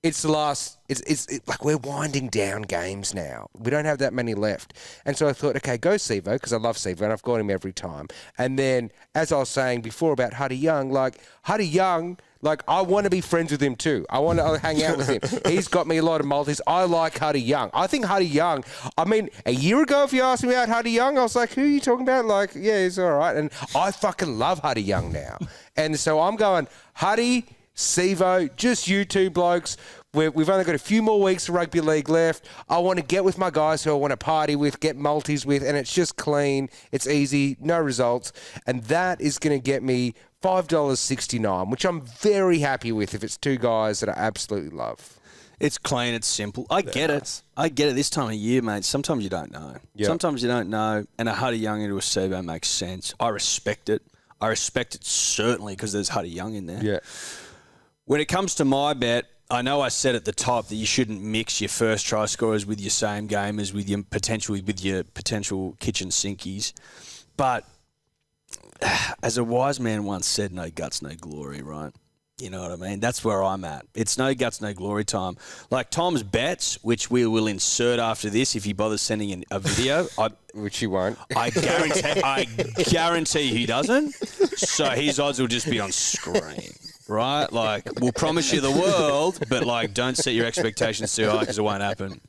It's the last, it's like we're winding down games now. We don't have that many left. And so I thought, okay, go Sevo, because I love Sevo, and I've got him every time. And then, as I was saying before about Huddy Young, like I want to be friends with him too. I want to hang out with him. He's got me a lot of multis. I like Huddy Young. I think Huddy Young, I mean, a year ago, if you asked me about Huddy Young, I was like, who are you talking about? Like, yeah, he's all right. And I fucking love Huddy Young now. And so I'm going, Huddy, Sevo, just you two blokes. We've only got a few more weeks of rugby league left. I want to get with my guys who I want to party with, get multis with, and it's just clean. It's easy, no results. And that is going to get me $5.69, which I'm very happy with if it's 2 guys that I absolutely love. It's clean, it's simple. I get it. I get it this time of year, mate. Sometimes you don't know. Yep. Sometimes you don't know, and a Huddy Young into a Sevo makes sense. I respect it. I respect it certainly because there's Huddy Young in there. Yeah. When it comes to my bet, I know I said at the top that you shouldn't mix your first try scorers with your same gamers, with your potential kitchen sinkies. But as a wise man once said, no guts, no glory, right? You know what I mean? That's where I'm at. It's no guts, no glory time. Like Tom's bets, which we will insert after this if he bothers sending in a video. Which he won't. I guarantee he doesn't. So his odds will just be on screen. Right? Like, we'll promise you the world, but, like, don't set your expectations too high because it won't happen.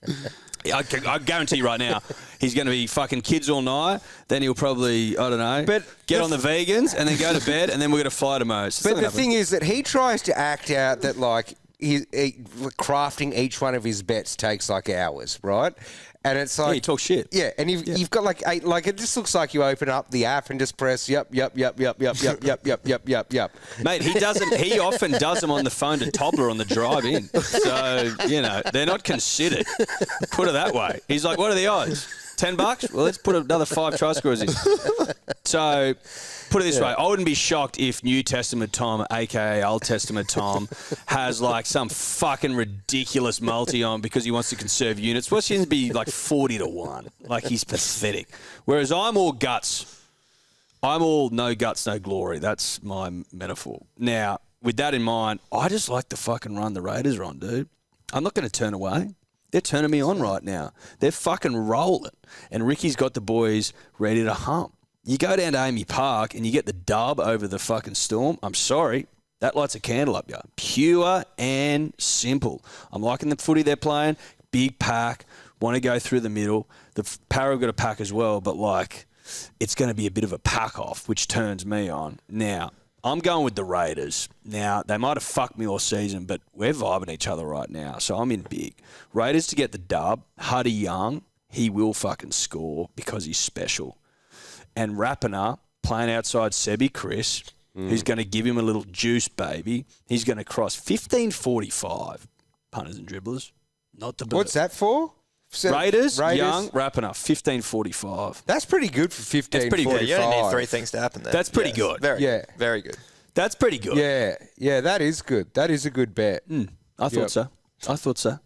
I guarantee you right now, he's going to be fucking kids all night. Then he'll probably, I don't know, get on the vegans and then go to bed, and then we're going to fly to Mo's. But the thing is that he tries to act out that, like, crafting each one of his bets takes, like, hours, right? And it's like... Yeah, you talk shit. Yeah, and you've got like 8... Like, it just looks like you open up the app and just press, yep. Mate, he often does them on the phone to Toddler on the drive-in. So, you know, they're not considered. Put it that way. He's like, what are the odds? $10? Well, let's put another 5 try scorers in. So... Put it this way, I wouldn't be shocked if New Testament Tom, a.k.a. Old Testament Tom, has like some fucking ridiculous multi on because he wants to conserve units. What's going to be like 40-1? Like, he's pathetic. Whereas I'm all guts. I'm all no guts, no glory. That's my metaphor. Now, with that in mind, I just like the fucking run the Raiders are on, dude. I'm not going to turn away. They're turning me on right now. They're fucking rolling. And Ricky's got the boys ready to hump. You go down to Amy Park and you get the dub over the fucking Storm. I'm sorry. That lights a candle up, yeah. Pure and simple. I'm liking the footy they're playing. Big pack. Want to go through the middle. The Para have got a pack as well, but like it's going to be a bit of a pack off, which turns me on. Now, I'm going with the Raiders. Now, they might have fucked me all season, but we're vibing each other right now, so I'm in big. Raiders to get the dub. Huddy Young, he will fucking score because he's special. And Rapiner playing outside Sebi Chris, who's going to give him a little juice, baby. He's going to cross 15.45, punters and dribblers. Not the What's that for? Raiders, Young, Rapiner, 15.45. That's pretty good for 15.45. You only need 3 things to happen there. That's pretty good. Very good. That's pretty good. Yeah, that is good. That is a good bet. I thought so.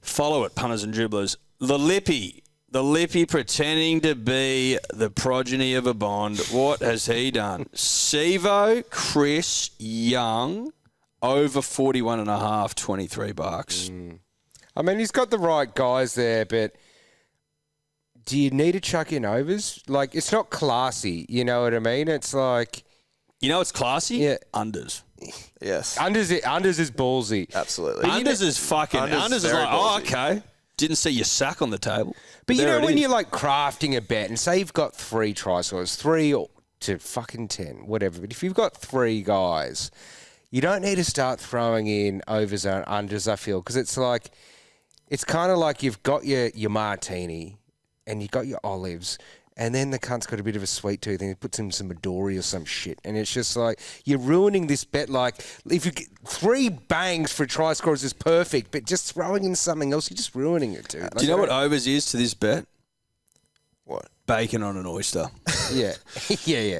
Follow it, punters and dribblers. The Lippy pretending to be the progeny of a Bond. What has he done? Sevo, Chris, Young, over 41.5, $23. I mean, he's got the right guys there, but do you need to chuck in overs? Like, it's not classy, you know what I mean? It's like... You know what's classy? Yeah. Unders. Yes. Unders is ballsy. Absolutely. Unders is fucking... Unders is very like, ballsy. okay. Didn't see your sack on the table. But you there know, it when is. you're like crafting a bet and say you've got 3 try scores, 3 to fucking 10, whatever. But if you've got 3 guys, you don't need to start throwing in overs and unders, I feel, because it's like, it's kind of like you've got your martini and you've got your olives, and then the cunt's got a bit of a sweet tooth and he puts in some Midori or some shit. And it's just like, you're ruining this bet. Like, if you get 3 bangs for try scores is perfect, but just throwing in something else, you're just ruining it, dude. Like, Do you know what overs is to this bet? What? Bacon on an oyster. Yeah. yeah.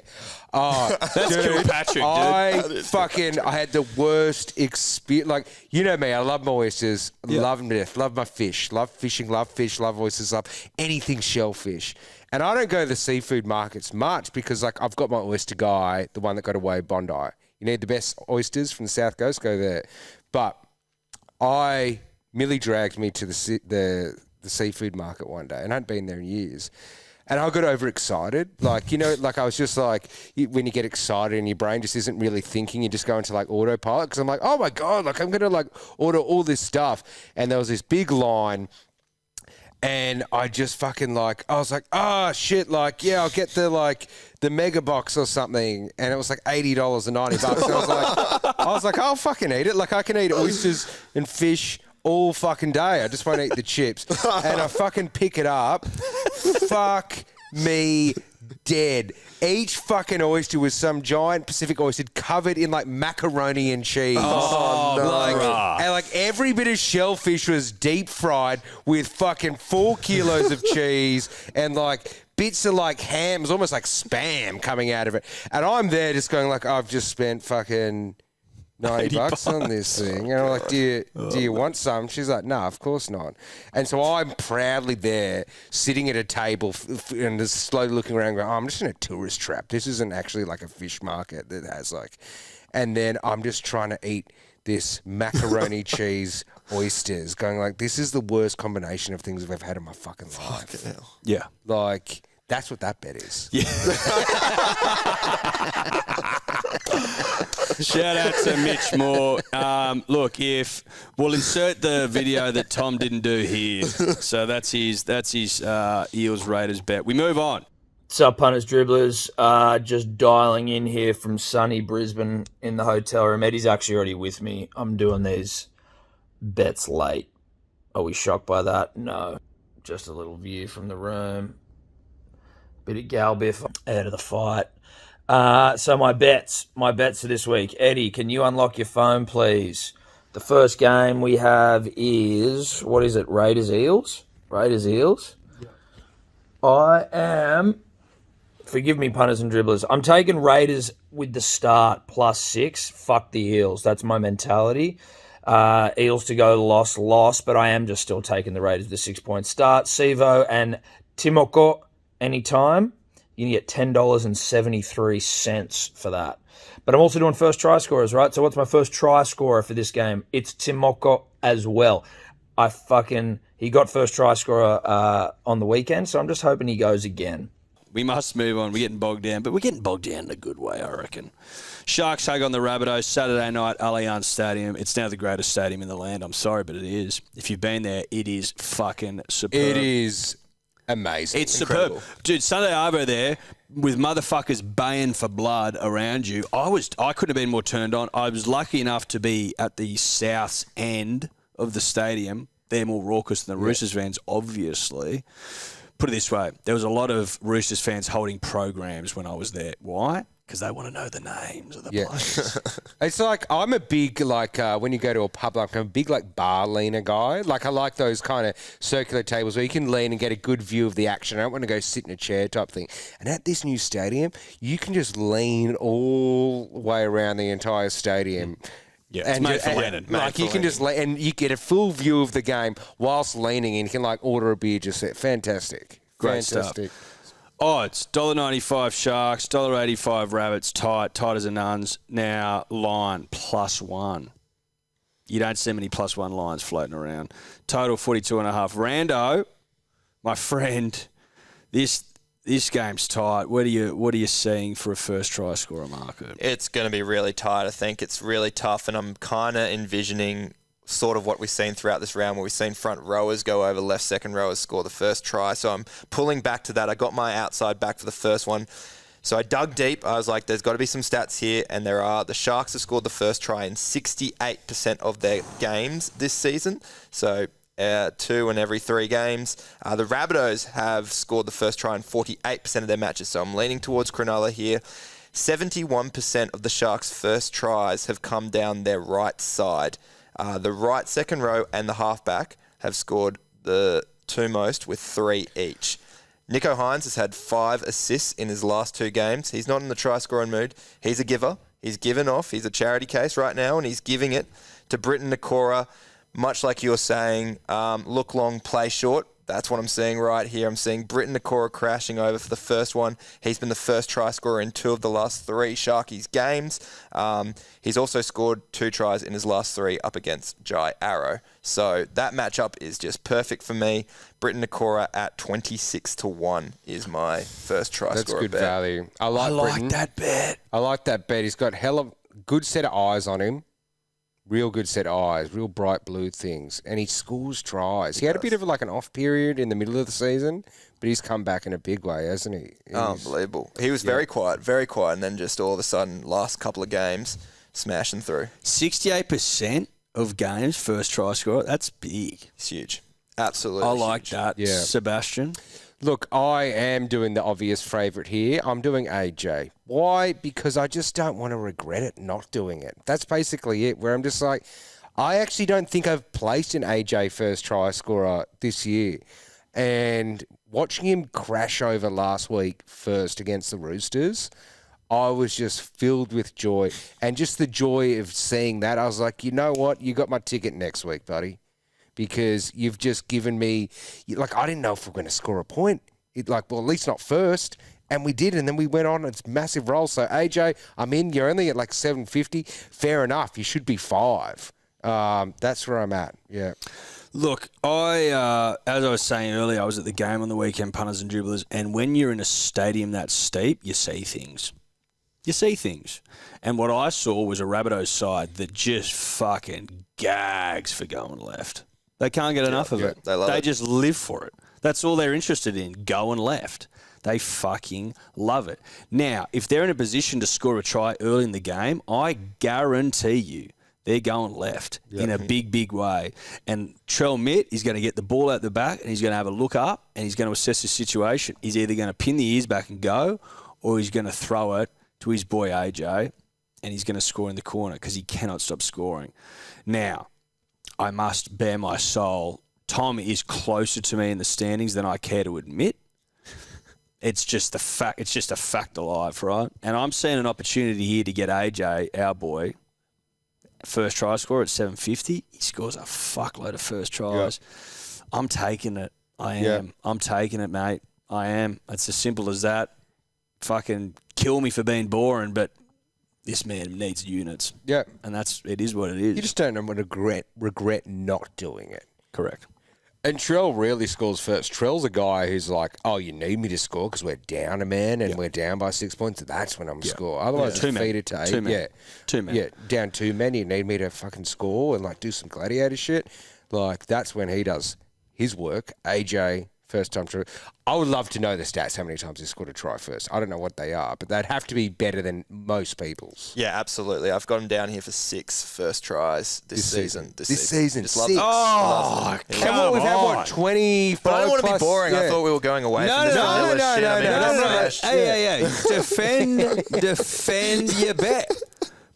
Oh, That's dude, Kilpatrick, dude. I had the worst experience. Like, you know me, I love my oysters, love them to death, love my fish, love fishing, love fish, love oysters, love anything shellfish. And I don't go to the seafood markets much because, like, I've got my oyster guy, the one that got away, Bondi. You need the best oysters from the South Coast, go there. But Millie dragged me to the seafood market one day, and I hadn't been there in years. And I got overexcited. Like, you know, like I was just like, when you get excited and your brain just isn't really thinking, you just go into like autopilot. Because I'm like, oh my God, like I'm going to like order all this stuff. And there was this big line. And I just fucking like, I was like, oh shit, like, yeah, I'll get the mega box or something. And it was like $80 or $90. And I was like, I'll fucking eat it. Like I can eat oysters and fish all fucking day. I just won't eat the chips. And I fucking pick it up. Fuck me dead. Each fucking oyster was some giant Pacific oyster covered in like macaroni and cheese. Oh, no. And like every bit of shellfish was deep fried with fucking 4 kilos of cheese and like bits of like hams, almost like spam coming out of it. And I'm there just going like, I've just spent fucking $90 on this thing. And I'm like, do you want some? She's like, no, of course not. And so I'm proudly there, sitting at a table and just slowly looking around going, oh, I'm just in a tourist trap. This isn't actually like a fish market that has like... And then I'm just trying to eat this macaroni cheese oysters, going like, this is the worst combination of things I've ever had in my fucking life. Fucking hell. Yeah. Like, that's what that bet is. Yeah. Shout out to Mitch Moore. Look, we'll insert the video that Tom didn't do here. So that's his Eels Raiders bet. We move on. What's up, punters, dribblers? Just dialing in here from sunny Brisbane in the hotel room. Eddie's actually already with me. I'm doing these bets late. Are we shocked by that? No. Just a little view from the room. Bit of gal biff out of the fight. So my bets for this week. Eddie, can you unlock your phone, please? The first game we have is, what is it, Raiders Eels? Raiders Eels? Yeah. I am, forgive me, punters and dribblers, I'm taking Raiders with the start +6. Fuck the Eels. That's my mentality. Eels to go loss, but I am just still taking the Raiders with the 6-point start. Sevo and Timoko anytime. You can get $10.73 for that. But I'm also doing first try scorers, right? So what's my first try scorer for this game? It's Timoko as well. He got first try scorer on the weekend, so I'm just hoping he goes again. We must move on. We're getting bogged down, but we're getting bogged down in a good way, I reckon. Sharks hug on the Rabbitohs Saturday night, Allianz Stadium. It's now the greatest stadium in the land. I'm sorry, but it is. If you've been there, it is fucking superb. It is amazing. It's incredible. superb. Dude, Sunday Arvo there with motherfuckers baying for blood around you. I couldn't have been more turned on. I was lucky enough to be at the south end of the stadium. They're more raucous than the Roosters fans, obviously. Put it this way, there was a lot of Roosters fans holding programs when I was there. Why? because they want to know the names of the Yeah. players. It's like I'm a big when you go to a pub, like I'm a big bar leaner guy. Like I like those kind of circular tables where you can lean and get a good view of the action. I don't want to go sit in a chair type thing. And at this new stadium, you can just lean all the way around the entire stadium. Yeah, it's made for leaning. Like you can just and you get a full view of the game whilst leaning, and you can order a beer. Just fantastic, Great fantastic. stuff. Odds, $1.95 Sharks, $1.85 Rabbits, tight as a nuns. Now, line, +1. You don't see many +1 lines floating around. Total 42.5. Rando, my friend, this game's tight. What are you seeing for a first try scorer market? It's going to be really tight. I think it's really tough, and I'm kind of envisioning sort of what we've seen throughout this round, where we've seen front rowers go over, left second rowers score the first try. So I'm pulling back to that. I got my outside back for the first one. So I dug deep. I was like, there's got to be some stats here, and there are. The Sharks have scored the first try in 68% of their games this season. So 2 in every 3 games. The Rabbitohs have scored the first try in 48% of their matches. So I'm leaning towards Cronulla here. 71% of the Sharks' first tries have come down their right side. The right second row and the halfback have scored the 2 most with 3 each. Nico Hines has had 5 assists in his last 2 games. He's not in the try-scoring mood. He's a giver. He's given off. He's a charity case right now, and he's giving it to Britton Nakora, much like you're saying, look long, play short. That's what I'm seeing right here. I'm seeing Britton Nakora crashing over for the first one. He's been the first try scorer in 2 of the last 3 Sharkies games. He's also scored 2 tries in his last 3 up against Jai Arrow. So that matchup is just perfect for me. Britton Nakora at 26-1 is my first try That's scorer good bet. value. I like Britton. that bet. I like that bet. He's got good set of eyes on him. Real good set of eyes, real bright blue things. And he scores tries. He had a bit of an off period in the middle of the season, but he's come back in a big way, hasn't he? Unbelievable. He was very quiet, and then just all of a sudden, last couple of games, smashing through. 68% of games, first try scorer. That's big. It's huge. Absolutely I like huge. that. Yeah. Sebastian? Look, I am doing the obvious favourite here. I'm doing AJ. Why? Because I just don't want to regret it not doing it. That's basically it, where I'm just like, I actually don't think I've placed an AJ first try scorer this year. And watching him crash over last week first against the Roosters, I was just filled with joy. And just the joy of seeing that, I was like, you know what? You got my ticket next week, buddy. Because you've just given me, I didn't know if we were going to score a point. At least not first. And we did, and then we went on a massive roll. So, AJ, I'm in. You're only at 750. Fair enough. You should be 5. That's where I'm at. Yeah. Look, as I was saying earlier, I was at the game on the weekend, punters and dribblers, and when you're in a stadium that steep, you see things. You see things. And what I saw was a Rabbitohs side that just fucking gags for going left. They can't get enough of it. They just live for it. That's all they're interested in, going left. They fucking love it. Now, if they're in a position to score a try early in the game, I guarantee you they're going left in a big, big way. And Trell Mitt is going to get the ball out the back, and he's going to have a look up, and he's going to assess the situation. He's either going to pin the ears back and go, or he's going to throw it to his boy AJ, and he's going to score in the corner because he cannot stop scoring. Now, I must bare my soul, Tom is closer to me in the standings than I care to admit. It's just a fact. It's just a fact of life, right? And I'm seeing an opportunity here to get AJ, our boy, first try scorer at 750. He scores a fuckload of first tries. Yep. I'm taking it. I am. Yep. I'm taking it, mate. I am. It's as simple as that. Fucking kill me for being boring, but this man needs units. Yeah. And it is what it is. You just don't regret not doing it. Correct. And Trell rarely scores first. Trell's a guy who's like, oh, you need me to score because we're down a man and we're down by 6 points. That's when I'm going to score. Otherwise, it's feed it to 8. 2 men. 2 men. Yeah, down 2 men. You need me to fucking score and do some gladiator shit. That's when he does his work. AJ, first time try. I would love to know the stats, how many times he scored a try first. I don't know what they are, but they'd have to be better than most people's. Yeah, absolutely. I've got him down here for 6 first tries this season. This season, Just 6. love Oh, come on. We've had, fine. 25 But I don't want to be plus, boring. I yeah. thought we were going away No, from this no, vanilla no, shit. no, I mean, no, that's no, no. fresh. Hey, defend your bet.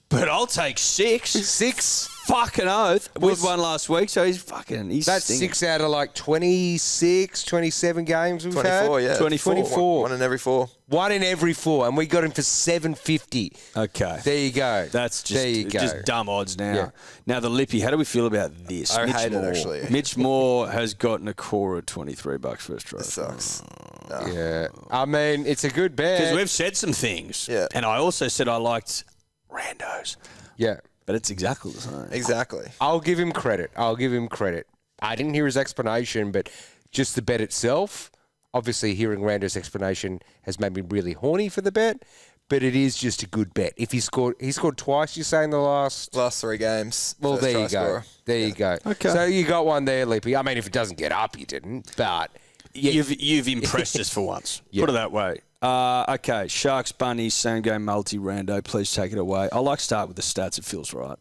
But I'll take 6. 6. Fucking oath. We've won last week, so he's That's stinging. 6 out of like 26, 27 games we've 24, had. yeah. 24. One in every 4. 1 in every 4, and we got him for $7.50. Okay. There you go. That's there you go. just dumb odds now. Yeah. Now, the Lippy, how do we feel about this? I Mitch hate it, Moore. actually. Mitch Moore has gotten a core at $23 first try. It sucks. No. Yeah. I mean, it's a good bet. Because we've said some things. Yeah. And I also said I liked randos. Yeah. But it's exactly the same. Exactly. I'll give him credit. I didn't hear his explanation, but just the bet itself, obviously hearing Rando's explanation has made me really horny for the bet, but it is just a good bet. If he scored twice, you say, in the last 3 games. Well, first there try you go. scorer. There you go. Okay. So you got one there, Lippy. I mean, if it doesn't get up, you didn't, but You've impressed us for once. Yeah. Put it that way. Okay, Sharks, Bunnies, same game, multi, rando. Please take it away. I like start with the stats. It feels right.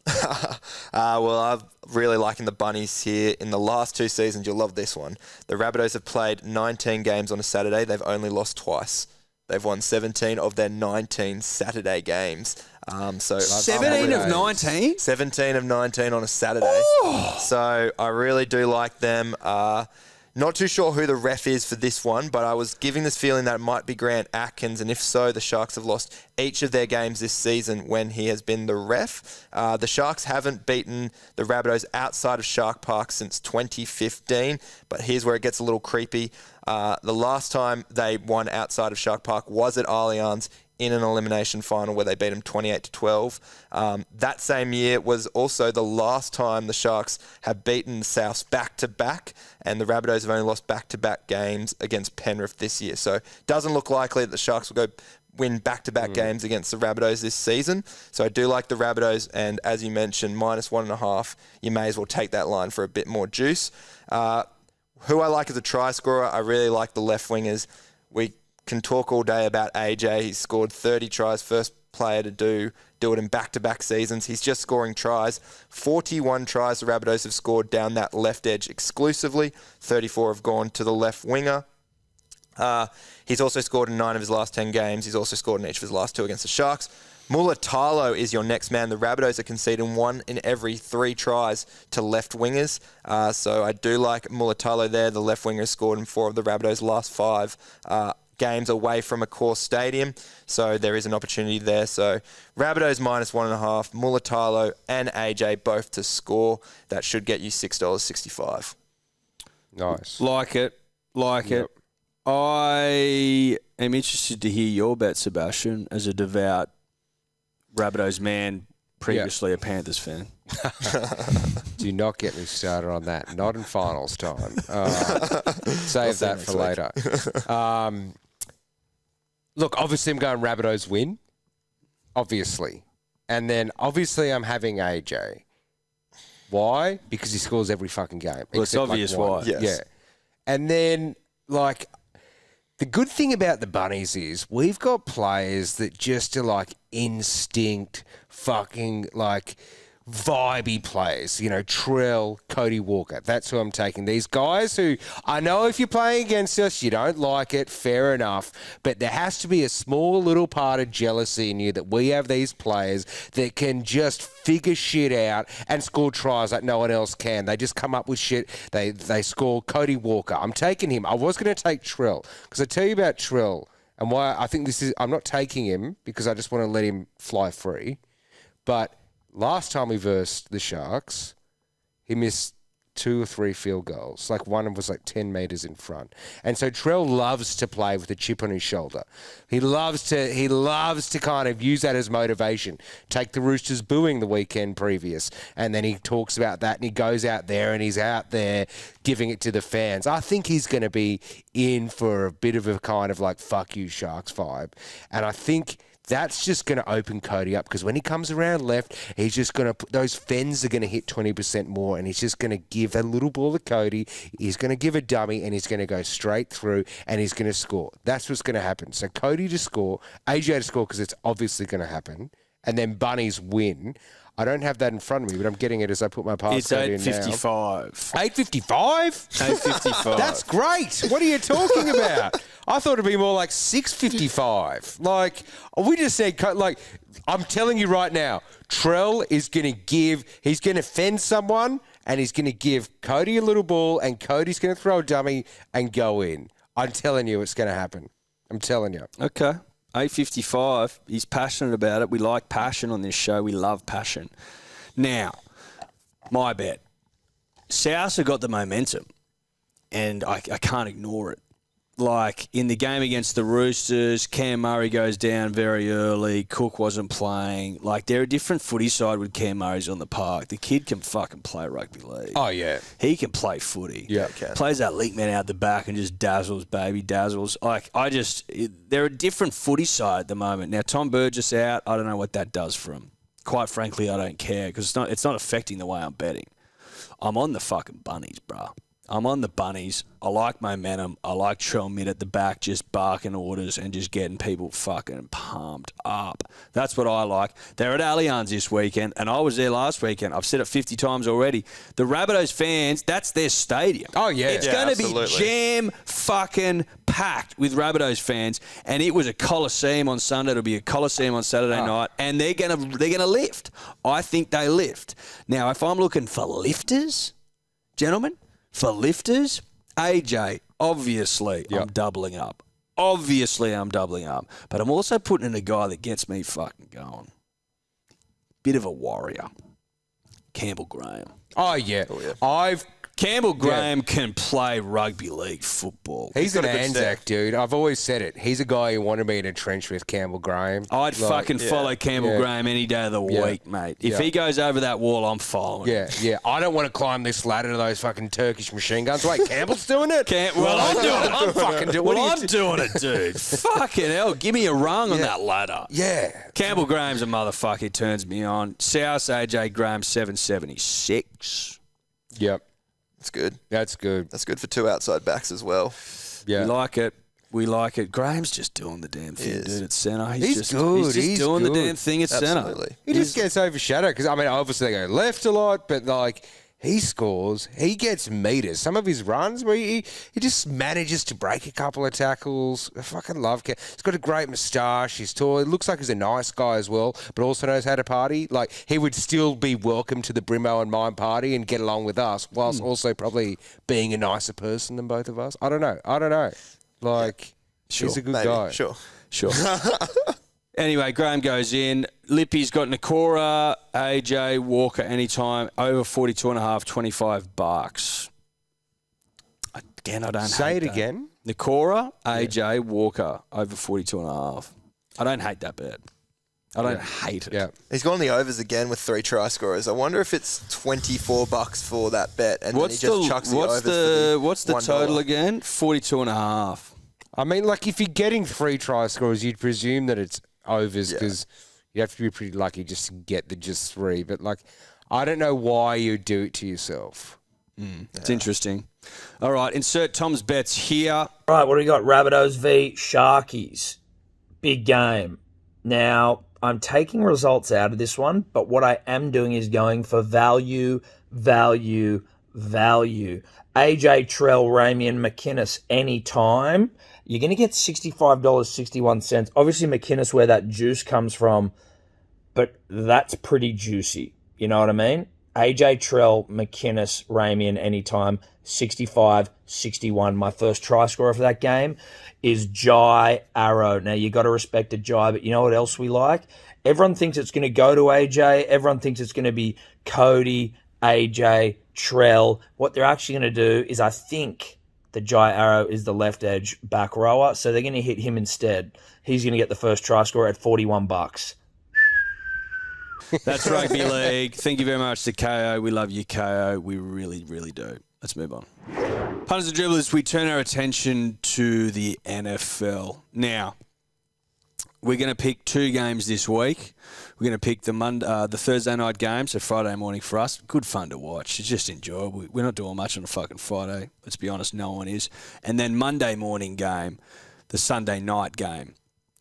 Well, I'm really liking the Bunnies here. In the last 2 seasons, you'll love this one. The Rabbitohs have played 19 games on a Saturday. They've only lost twice. They've won 17 of their 19 Saturday games. 17 of 19? 17 of 19 on a Saturday. So I really do like them. Not too sure who the ref is for this one, but I was giving this feeling that it might be Grant Atkins, and if so, the Sharks have lost each of their games this season when he has been the ref. The Sharks haven't beaten the Rabbitohs outside of Shark Park since 2015, but here's where it gets a little creepy. The last time they won outside of Shark Park was at Allianz in an elimination final where they beat them 28-12. That same year was also the last time the Sharks have beaten the Souths back-to-back, and the Rabbitohs have only lost back-to-back games against Penrith this year. So it doesn't look likely that the Sharks will go win back-to-back games against the Rabbitohs this season. So I do like the Rabbitohs, and as you mentioned, -1.5, you may as well take that line for a bit more juice. Who I like as a try scorer, I really like the left wingers. We can talk all day about AJ. He's scored 30 tries, first player to do it in back-to-back seasons. He's just scoring tries. 41 tries the Rabbitohs have scored down that left edge exclusively. 34 have gone to the left winger. He's also scored in 9 of his last 10 games. He's also scored in each of his last 2 against the Sharks. Mulatalo is your next man. The Rabbitohs are conceding 1 in every 3 tries to left wingers. So I do like Mulatalo there. The left winger has scored in 4 of the Rabbitohs' last 5 games away from a core stadium. So there is an opportunity there. So Rabbitohs -1.5, Mulatalo and AJ both to score. That should get you $6.65. Nice. Like it. I am interested to hear your bet, Sebastian, as a devout Rabbitohs man, previously a Panthers fan. Do not get me started on that. Not in finals time. Save that for later. Look, obviously I'm going Rabbitohs win. Obviously. And then obviously I'm having AJ. Why? Because he scores every fucking game. Well, it's obvious why. Yes. Yeah. And then, like, the good thing about the Bunnies is we've got players that just are like instinct, fucking like vibey players. You know, Trell, Cody Walker. That's who I'm taking. These guys who I know if you're playing against us, you don't like it. Fair enough. But there has to be a small little part of jealousy in you that we have these players that can just figure shit out and score tries like no one else can. They just come up with shit. They score. Cody Walker. I'm taking him. I was going to take Trell because I tell you about Trell and why I think this is. I'm not taking him because I just want to let him fly free. But last time we versed the Sharks, he missed 2 or 3 field goals. Like one was like 10 metres in front. And so Trell loves to play with a chip on his shoulder. He loves to kind of use that as motivation. Take the Roosters booing the weekend previous. And then he talks about that and he goes out there and he's out there giving it to the fans. I think he's going to be in for a bit of a kind of like fuck you Sharks vibe. And I think that's just going to open Cody up because when he comes around left, he's just going to put those fens are going to hit 20% more and he's just going to give a little ball to Cody. He's going to give a dummy and he's going to go straight through and he's going to score. That's what's going to happen. So Cody to score, AJ to score because it's obviously going to happen, and then Bunnies win. I don't have that in front of me, but I'm getting it as I put my It's passcode in now. 8:55. 8:55? 8:55. That's great. What are you talking about? I thought it'd be more like 6:55. Like, we just said, like, I'm telling you right now, Trell is going to he's going to fend someone, and he's going to give Cody a little ball, and Cody's going to throw a dummy and go in. I'm telling you it's going to happen. I'm telling you. Okay. 8:55. He's passionate about it. We like passion on this show. We love passion. Now, my bet. South have got the momentum, and I can't ignore it. Like, in the game against the Roosters, Cam Murray goes down very early. Cook wasn't playing. Like, they're a different footy side when Cam Murray's on the park. The kid can fucking play rugby league. Oh, yeah. He can play footy. Yeah, Plays that link man out the back and just dazzles, baby, dazzles. Like, they're a different footy side at the moment. Now, Tom Burgess out. I don't know what that does for him. Quite frankly, I don't care because it's not affecting the way I'm betting. I'm on the fucking Bunnies, bro. I'm on the Bunnies. I like momentum. I like Trell Mid at the back just barking orders and just getting people fucking pumped up. That's what I like. They're at Allianz this weekend, and I was there last weekend. I've said it 50 times already. The Rabbitohs fans, that's their stadium. Oh, yeah. It's going to be absolutely. jam fucking packed with Rabbitohs fans, and it was a Coliseum on Sunday. It'll be a Coliseum on Saturday night, and they're gonna lift. I think they lift. Now, if I'm looking for lifters, gentlemen, for lifters, AJ, obviously I'm doubling up. Obviously I'm doubling up. But I'm also putting in a guy that gets me fucking going. Bit of a warrior. Campbell Graham. Oh, yeah. Campbell Graham can play rugby league football. He's got an a good Anzac, step. dude. I've always said it. He's a guy who wanted me in a trench with Campbell Graham. I'd fucking follow Campbell Graham any day of the week, mate. If he goes over that wall, I'm following. Yeah. I don't want to climb this ladder to those fucking Turkish machine guns. Wait, Campbell's doing it? Well, I'm doing it. I'm fucking doing it. Well, I'm doing it, dude. Fucking hell. Give me a rung on that ladder. Yeah. Campbell Graham's a motherfucker. He turns me on. South AJ Graham, 776. Yep. That's good. That's good. That's good for two outside backs as well. Yeah. We like it. We like it. Graham's just doing the damn thing, dude, at centre. He's just good. He's just He's doing good. the damn thing at centre. Absolutely. He just gets overshadowed because, I mean, obviously they go left a lot, but, like, he scores. He gets meters. Some of his runs where he just manages to break a couple of tackles. I fucking love Cam. He's got a great moustache. He's tall. He looks like he's a nice guy as well, but also knows how to party. Like, he would still be welcome to the Brimo and Mine party and get along with us, whilst also probably being a nicer person than both of us. I don't know. Like, he's a good guy. Sure. Anyway, Graham goes in. Lippy's got Nakora, AJ, Walker anytime, over 42.5, $25. Again, I don't Say hate it that. again. Nakora, AJ, Walker, over 42.5. I don't hate that bet. I don't hate it. Yeah. He's gone the overs again with 3 try scorers. I wonder if it's $24 for that bet, and then he just chucks the overs. What's the $1. total again? 42.5. I mean, like, if you're getting 3 try scores, you'd presume that it's overs because you have to be pretty lucky just to get the just 3. But, like, I don't know why you do it to yourself. It's interesting. All right, insert Tom's bets here. All right, what do we got? Rabbitohs v Sharkies. Big game. Now, I'm taking results out of this one, but what I am doing is going for value. AJ Trell, Ramian, McInnes anytime. You're going to get $65.61. Obviously, McInnes, where that juice comes from, but that's pretty juicy. You know what I mean? AJ Trell, McInnes, Ramian anytime, 65-61. My first try scorer for that game is Jai Arrow. Now, you got to respect a Jai, but you know what else we like? Everyone thinks it's going to go to AJ. Everyone thinks it's going to be Cody, AJ, Trell. What they're actually going to do is, I think, the Jai Arrow is the left edge back rower, so they're going to hit him instead. He's going to get the first try score at $41. That's rugby league. Thank you very much to KO. We love you, KO. We really, really do. Let's move on. Punters and dribblers, we turn our attention to the NFL. Now, we're going to pick 2 games this week. We're going to pick the Thursday night game, so Friday morning for us. Good fun to watch. It's just enjoyable. We're not doing much on a fucking Friday. Let's be honest, no one is. And then Monday morning game, the Sunday night game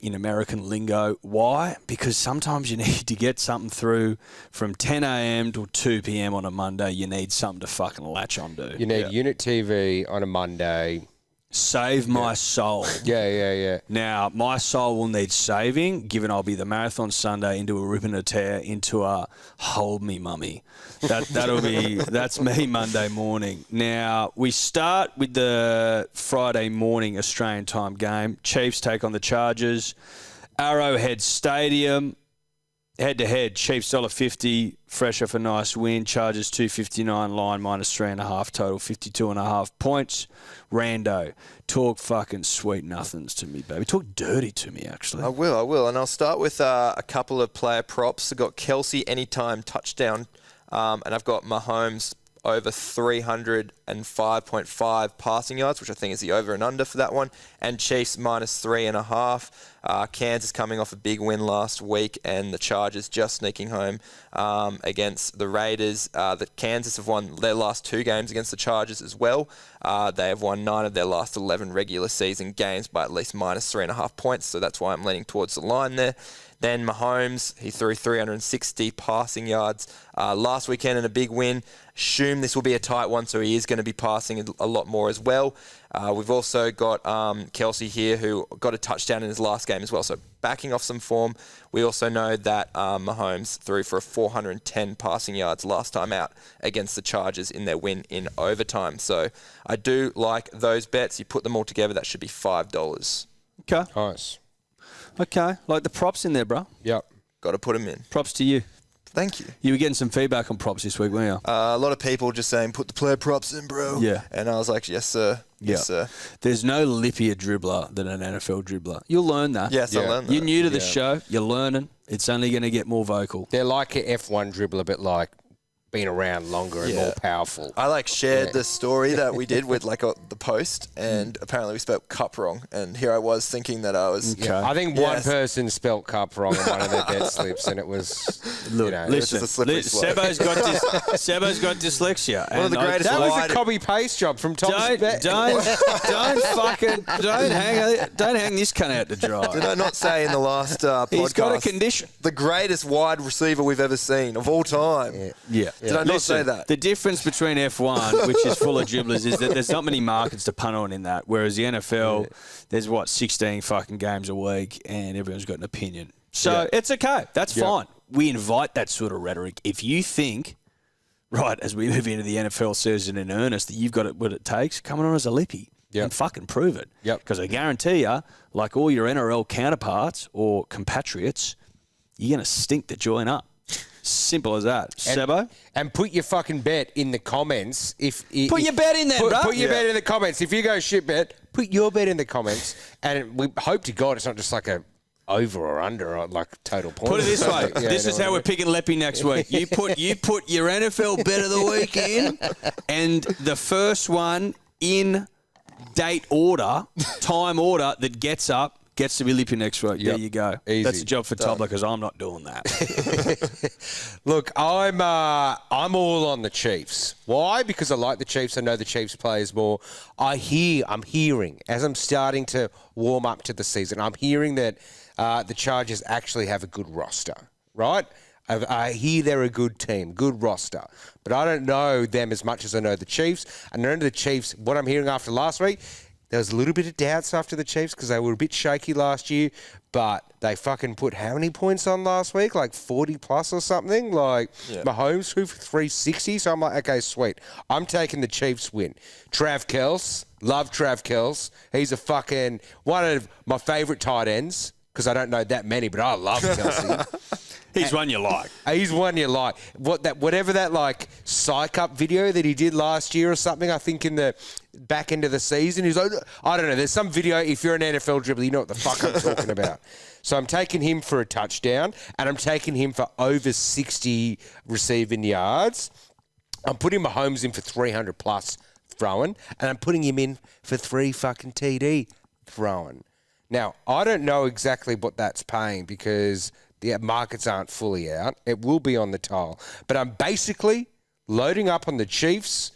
in American lingo. Why? Because sometimes you need to get something through from 10 a.m. till 2 p.m. on a Monday. You need something to fucking latch onto. You need Unit TV on a Monday. Save my soul. Yeah. Now, my soul will need saving, given I'll be the Marathon Sunday into a rip and a tear, into a hold me mummy. That's me Monday morning. Now, we start with the Friday morning Australian time game. Chiefs take on the Chargers. Arrowhead Stadium. Head-to-head, Chiefs $1.50, fresh off a nice win. Chargers $2.59, line minus 3.5, total 52.5 points. Rando, talk fucking sweet nothings to me, baby. Talk dirty to me, actually. I will. And I'll start with a couple of player props. I've got Kelsey anytime touchdown, and I've got Mahomes over 305.5 passing yards, which I think is the over and under for that one, and Chiefs minus 3.5. Kansas coming off a big win last week, and the Chargers just sneaking home against the Raiders. The Kansas have won their last 2 games against the Chargers as well. They have won 9 of their last 11 regular season games by at least minus 3.5 points, so that's why I'm leaning towards the line there. Then Mahomes, he threw 360 passing yards last weekend in a big win. Assume this will be a tight one, so he is going to be passing a lot more as well. We've also got Kelsey here, who got a touchdown in his last game as well, so backing off some form. We also know that Mahomes threw for 410 passing yards last time out against the Chargers in their win in overtime. So I do like those bets. You put them all together, that should be $5. Okay. Nice. Okay. Like the props in there, bro. Yep. Got to put them in. Props to you. Thank you. You were getting some feedback on props this week, weren't you? A lot of people just saying, put the player props in, bro. Yeah. And I was like, yes, sir. Yes, sir. There's no lippier dribbler than an NFL dribbler. You'll learn that. Yes, I'll learn that. You're new to the show. You're learning. It's only going to get more vocal. They're like an F1 dribbler, a bit like been around longer and more powerful. I shared the story that we did with the post, and apparently we spelled cup wrong, and here I was thinking that I was. Okay. I think one person spelt cup wrong in one of their bet slips, and it was. Look, listen, just a slippery slope. Sebo's got dyslexia. One of the greatest. That was a copy paste job from Tom's bet. Don't hang this cunt out to dry. Did I not say in the last podcast? He's got a condition. The greatest wide receiver we've ever seen of all time. Yeah. Did I not say that? The difference between F1, which is full of dribblers, is that there's not many markets to punt on in that. Whereas the NFL, there's 16 fucking games a week, and everyone's got an opinion. So it's okay. That's fine. We invite that sort of rhetoric. If you think, right, as we move into the NFL season in earnest, that you've got what it takes, come on as a lippy and fucking prove it. Because I guarantee you, like all your NRL counterparts or compatriots, you're going to stink the joint up. Simple as that. Sebo? And put your fucking bet in the comments. Put your bet in there, bro. Put your bet in the comments. If you go shit bet, put your bet in the comments. And we hope to God it's not just like a over or under or like total points. Put it this way. This is how we're picking Leppy next week. You put your NFL bet of the week in, and the first one in date order, time order that gets up, gets to be Lippy next week. There you go. Easy. That's a job for Tobler because I'm not doing that. Look, I'm all on the Chiefs. Why? Because I like the Chiefs. I know the Chiefs players more. I'm hearing, as I'm starting to warm up to the season, I'm hearing that the Chargers actually have a good roster, right? I hear they're a good team, good roster. But I don't know them as much as I know the Chiefs. I know the Chiefs, what I'm hearing after last week, there was a little bit of doubts after the Chiefs because they were a bit shaky last year, but they fucking put how many points on last week? Like 40 plus or something? Mahomes threw for 360, so I'm like, okay, sweet. I'm taking the Chiefs win. Trav Kels, love Trav Kels. He's a fucking one of my favourite tight ends because I don't know that many, but I love Kelsey. He's one you like. He's one you like. Whatever that like psych up video that he did last year or something, I think in the back end of the season. He's like, I don't know. There's some video. If you're an NFL dribbler, you know what the fuck I'm talking about. So I'm taking him for a touchdown, and I'm taking him for over 60 receiving yards. I'm putting Mahomes in for 300 plus throwing, and I'm putting him in for 3 fucking TD throwing. Now, I don't know exactly what that's paying because the markets aren't fully out. It will be on the tile. But I'm basically loading up on the Chiefs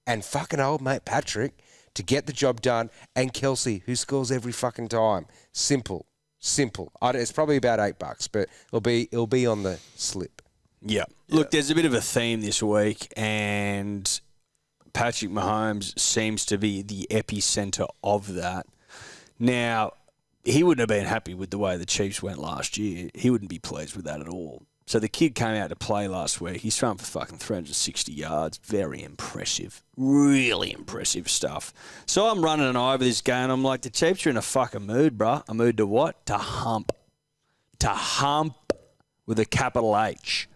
and fucking old mate Patrick to get the job done, and Kelsey, who scores every fucking time. Simple. Simple. It's probably about $8, but it'll be on the slip. Yeah. Look, there's a bit of a theme this week, and Patrick Mahomes seems to be the epicenter of that. Now, he wouldn't have been happy with the way the Chiefs went last year. He wouldn't be pleased with that at all. So the kid came out to play last week. He's thrown for fucking 360 yards. Very impressive. Really impressive stuff. So I'm running an eye over this game. I'm like, the Chiefs are in a fucking mood, bruh. A mood to what? To hump. To hump with a capital H.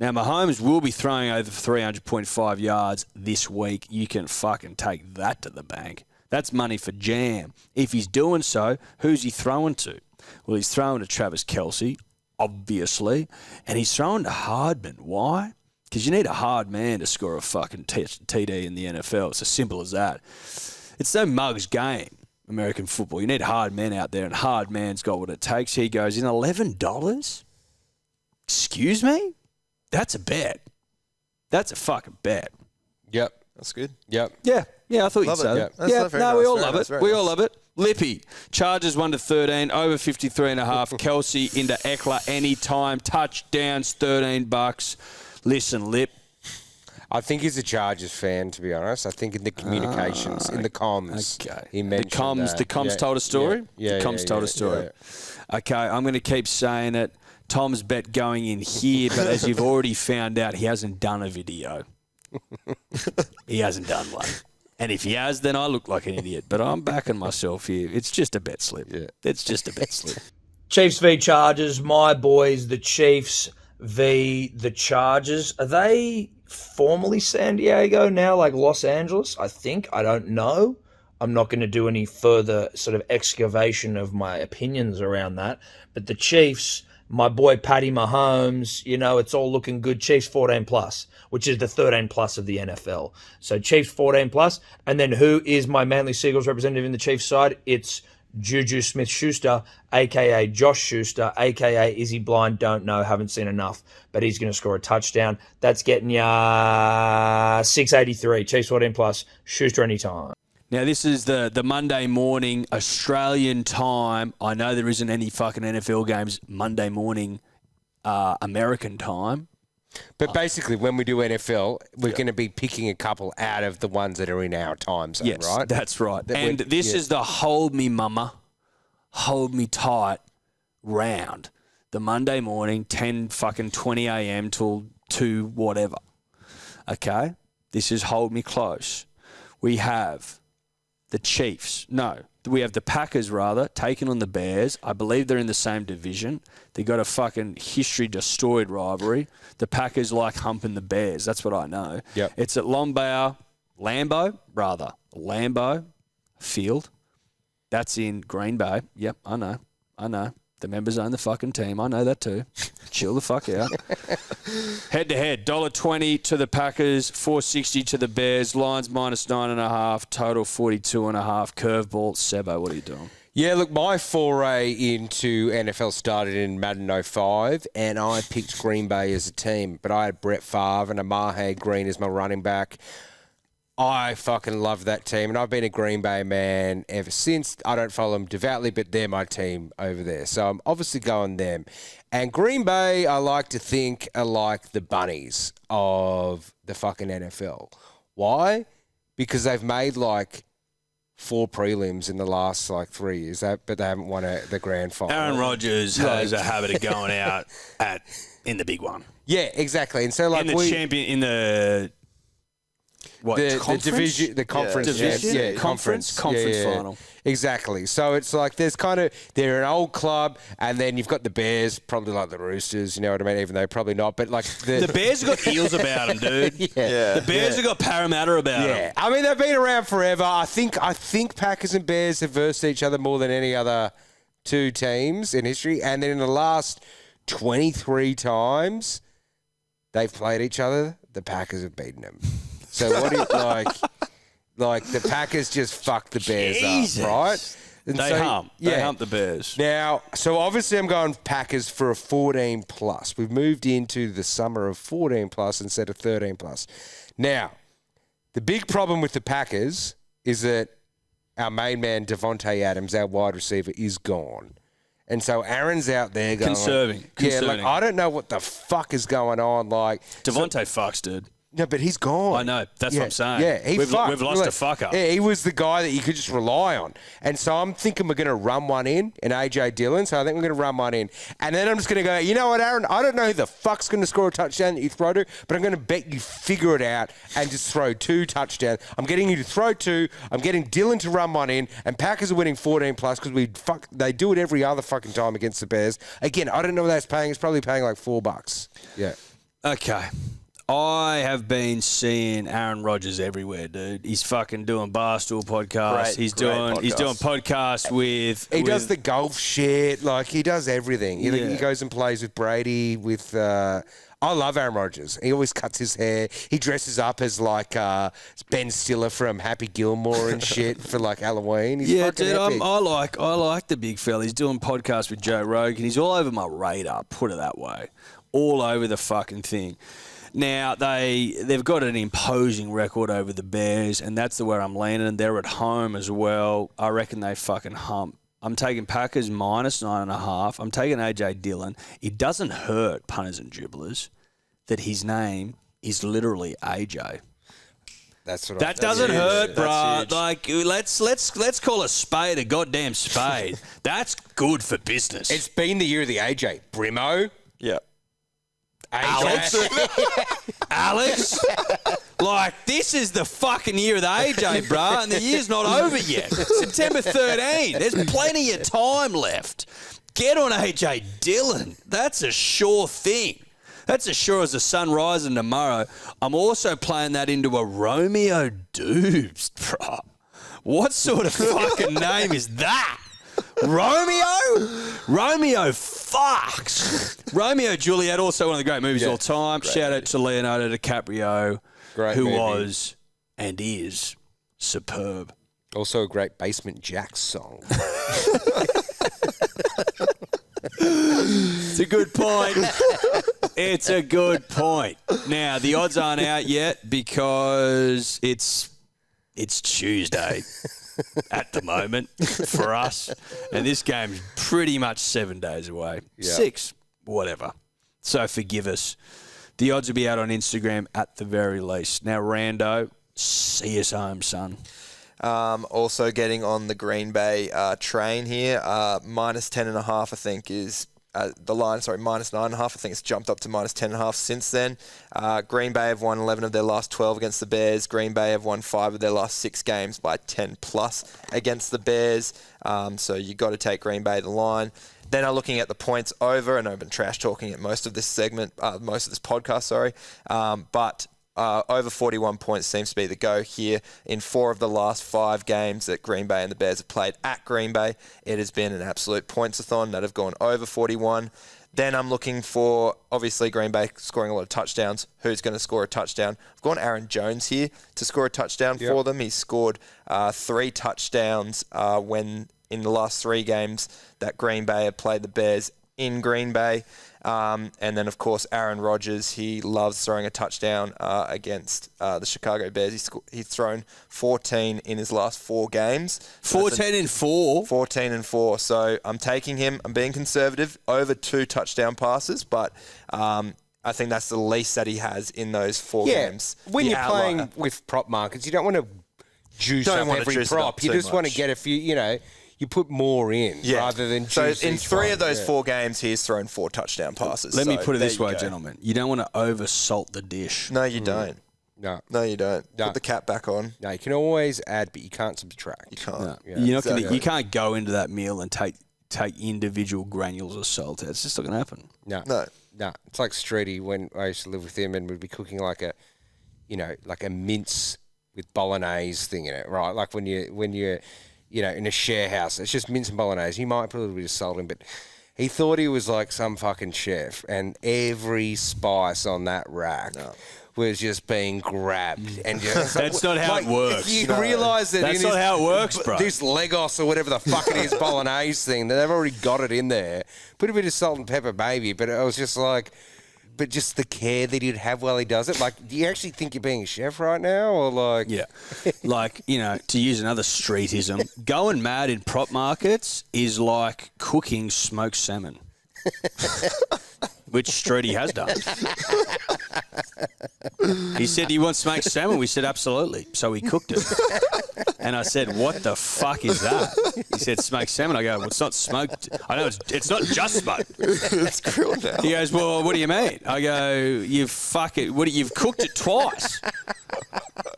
Now, Mahomes will be throwing over 300.5 yards this week. You can fucking take that to the bank. That's money for jam. If he's doing so, who's he throwing to? Well, he's throwing to Travis Kelce, obviously, and he's throwing to Hardman. Why? Because you need a hard man to score a fucking TD in the NFL. It's as simple as that. It's no mugs game, American football. You need hard men out there, and hard man's got what it takes. He goes in $11? Excuse me? That's a bet. That's a fucking bet. Yep. That's good. Yep. Yeah, I thought you'd say that. Yeah, no, we all love it. We all love it. Lippy, Chargers 1-13, over 53.5. Kelsey into Eckler anytime. Touchdowns, $13. Listen, Lip. I think he's a Chargers fan, to be honest. I think in the communications, in the comms, he mentioned the comms told a story? Yeah, the comms told a story. Yeah. Okay, I'm going to keep saying it. Tom's bet going in here, but as you've already found out, he hasn't done a video. He hasn't done one. And if he has, then I look like an idiot. But I'm backing myself here. It's just a bet slip. Yeah. It's just a bet slip. Chiefs v Chargers. My boys, the Chiefs v the Chargers. Are they formerly San Diego now, like Los Angeles? I think. I don't know. I'm not going to do any further sort of excavation of my opinions around that. But the Chiefs, my boy Patty Mahomes, it's all looking good. Chiefs 14+, which is the 13+ of the NFL. So Chiefs 14+. And then who is my Manly Seagulls representative in the Chiefs side? It's Juju Smith-Schuster, a.k.a. Josh Schuster, a.k.a. is he blind? Don't know, haven't seen enough. But he's going to score a touchdown. That's getting ya 683. Chiefs 14+, Schuster anytime. Now, this is the Monday morning Australian time. I know there isn't any fucking NFL games Monday morning American time. But basically, when we do NFL, we're going to be picking a couple out of the ones that are in our time zone, yes, right? That's right. And this is the hold me mama, hold me tight round. The Monday morning, 20 a.m. till 2 whatever. Okay? This is hold me close. We have the Chiefs. No, we have the Packers, rather, taking on the Bears. I believe they're in the same division. They got a fucking history-destroyed rivalry. The Packers like humping the Bears. That's what I know. Yep. It's at Lambeau Field. That's in Green Bay. Yep, I know. The members own the fucking team. I know that too. Chill the fuck out. Head-to-head, $1.20 to the Packers, $4.60 to the Bears. Lions -9.5, total 42.5. Curveball. Sebo, what are you doing? Yeah, look, my foray into NFL started in Madden 05, and I picked Green Bay as a team. But I had Brett Favre and Amahe Green as my running back. I fucking love that team, and I've been a Green Bay man ever since. I don't follow them devoutly, but they're my team over there. So I'm obviously going them. And Green Bay, I like to think, are like the Bunnies of the fucking NFL. Why? Because they've made like 4 prelims in the last 3 years, but they haven't won the grand final. Aaron Rodgers has a habit of going out in the big one. Yeah, exactly. And so like in the champion in the. What, the division, the conference, conference final. Exactly. So it's like they're an old club, and then you've got the Bears, probably like the Roosters, you know what I mean? Even though probably not, but like the Bears have got Eels about them, dude. The Bears have got Parramatta about them. Yeah, I mean they've been around forever. I think Packers and Bears have versed each other more than any other 2 teams in history, and then in the last 23 times they've played each other, the Packers have beaten them. So what do you like the Packers just fucked the Bears up, right? And They hump the Bears. Now, so obviously I'm going Packers for a 14+. We've moved into the summer of 14+ instead of 13+. Now, the big problem with the Packers is that our main man, Devontae Adams, our wide receiver, is gone. And so Aaron's out there going... Conserving. Yeah, like, I don't know what the fuck is going on. Like Devontae fucks, dude. No, but he's gone. I know. That's what I'm saying. Yeah, we've lost a fucker. Yeah, he was the guy that you could just rely on. And so I'm thinking we're going to run one in AJ Dillon. So I think we're going to run one in. And then I'm just going to go, you know what, Aaron? I don't know who the fuck's going to score a touchdown that you throw to, but I'm going to bet you figure it out and just throw 2 touchdowns. I'm getting you to throw 2. I'm getting Dillon to run one in. And Packers are winning 14 plus because they do it every other fucking time against the Bears. Again, I don't know what that's paying. It's probably paying like $4. Yeah. Okay. I have been seeing Aaron Rodgers everywhere, dude. He's fucking doing Barstool podcasts. He's doing podcasts with... He does the golf shit. Like, he does everything. He goes and plays with Brady, with... I love Aaron Rodgers. He always cuts his hair. He dresses up as, like, Ben Stiller from Happy Gilmore and shit for, like, Halloween. He's fucking epic. I like the big fella. He's doing podcasts with Joe Rogan. He's all over my radar, put it that way. All over the fucking thing. Now, they've got an imposing record over the Bears, and that's the way I'm leaning. They're at home as well. I reckon they fucking hump. I'm taking Packers minus 9.5. I'm taking AJ Dillon. It doesn't hurt, punters and dribblers, that his name is literally AJ. That doesn't hurt, bruh. Like, let's call a spade a goddamn spade. That's good for business. It's been the year of the AJ. Brimo. Yeah. Alex, like, this is the fucking year of the AJ, bruh, and the year's not over yet. September 13. There's plenty of time left. Get on AJ Dillon. That's a sure thing. That's as sure as the sun rising tomorrow. I'm also playing that into a Romeo Dubes, bruh. What sort of fucking name is that? Romeo fucks. Romeo Juliet, also one of the great movies of all time. Shout out to Leonardo DiCaprio, who was and is superb. Also a great Basement Jaxx song. It's a good point. It's a good point. Now, the odds aren't out yet because it's Tuesday. At the moment for us. And this game's pretty much 7 days away. Yeah. 6, whatever. So forgive us. The odds will be out on Instagram at the very least. Now, Rando, see us home, son. Also getting on the Green Bay train here. Minus 10.5, I think, is... the line, minus 9.5. I think it's jumped up to minus 10.5 since then. Green Bay have won 11 of their last 12 against the Bears. Green Bay have won 5 of their last 6 games by 10 plus against the Bears. So you got to take Green Bay the line. Then I'm looking at the points over, and I've been trash talking at most of this podcast, but over 41 points seems to be the go here. In 4 of the last 5 games that Green Bay and the Bears have played at Green Bay, it has been an absolute points-a-thon that have gone over 41. Then I'm looking for, obviously, Green Bay scoring a lot of touchdowns. Who's going to score a touchdown? I've gone Aaron Jones here to score a touchdown for them. He's scored 3 touchdowns when in the last 3 games that Green Bay have played the Bears in Green Bay. And then, of course, Aaron Rodgers, he loves throwing a touchdown against the Chicago Bears. He's thrown 14 in his last 4 games. 14 and 4? 14 and 4. So I'm taking him. I'm being conservative, over 2 touchdown passes, but I think that's the least that he has in those 4 games. When you're playing with prop markets, you don't want to juice up every prop. You just want to get a few, you put more in rather than choose. So in 3 of those 4 games, he's thrown 4 touchdown passes. Let me put it this way, gentlemen. You don't want to oversalt the dish. No, you don't. No, you don't. No. Put the cap back on. No, you can always add, but you can't subtract. You can't. No. You're not gonna, you can't go into that meal and take individual granules of salt out. It's just not going to happen. No. It's like Streety when I used to live with him and we'd be cooking like a mince with bolognese thing in it, right? Like when you're in a share house, it's just mince and bolognese. You might put a little bit of salt in, but he thought he was like some fucking chef, and every spice on that rack was just being grabbed. And that's not how it works. You realise that that's not how it works, bro. This Legos or whatever the fuck it is, bolognese thing, they've already got it in there. Put a bit of salt and pepper, maybe, but it was just like, but just the care that he'd have while he does it. Like, do you actually think you're being a chef right now, or like? Yeah, like, to use another streetism, going mad in prop markets is like cooking smoked salmon, which Streety has done. He said he wants smoked salmon. We said absolutely. So he cooked it. And I said, what the fuck is that? He said, smoked salmon. I go, well, it's not smoked. I know it's not just smoked. It's grilled now. He goes, well, what do you mean? I go, you've cooked it twice.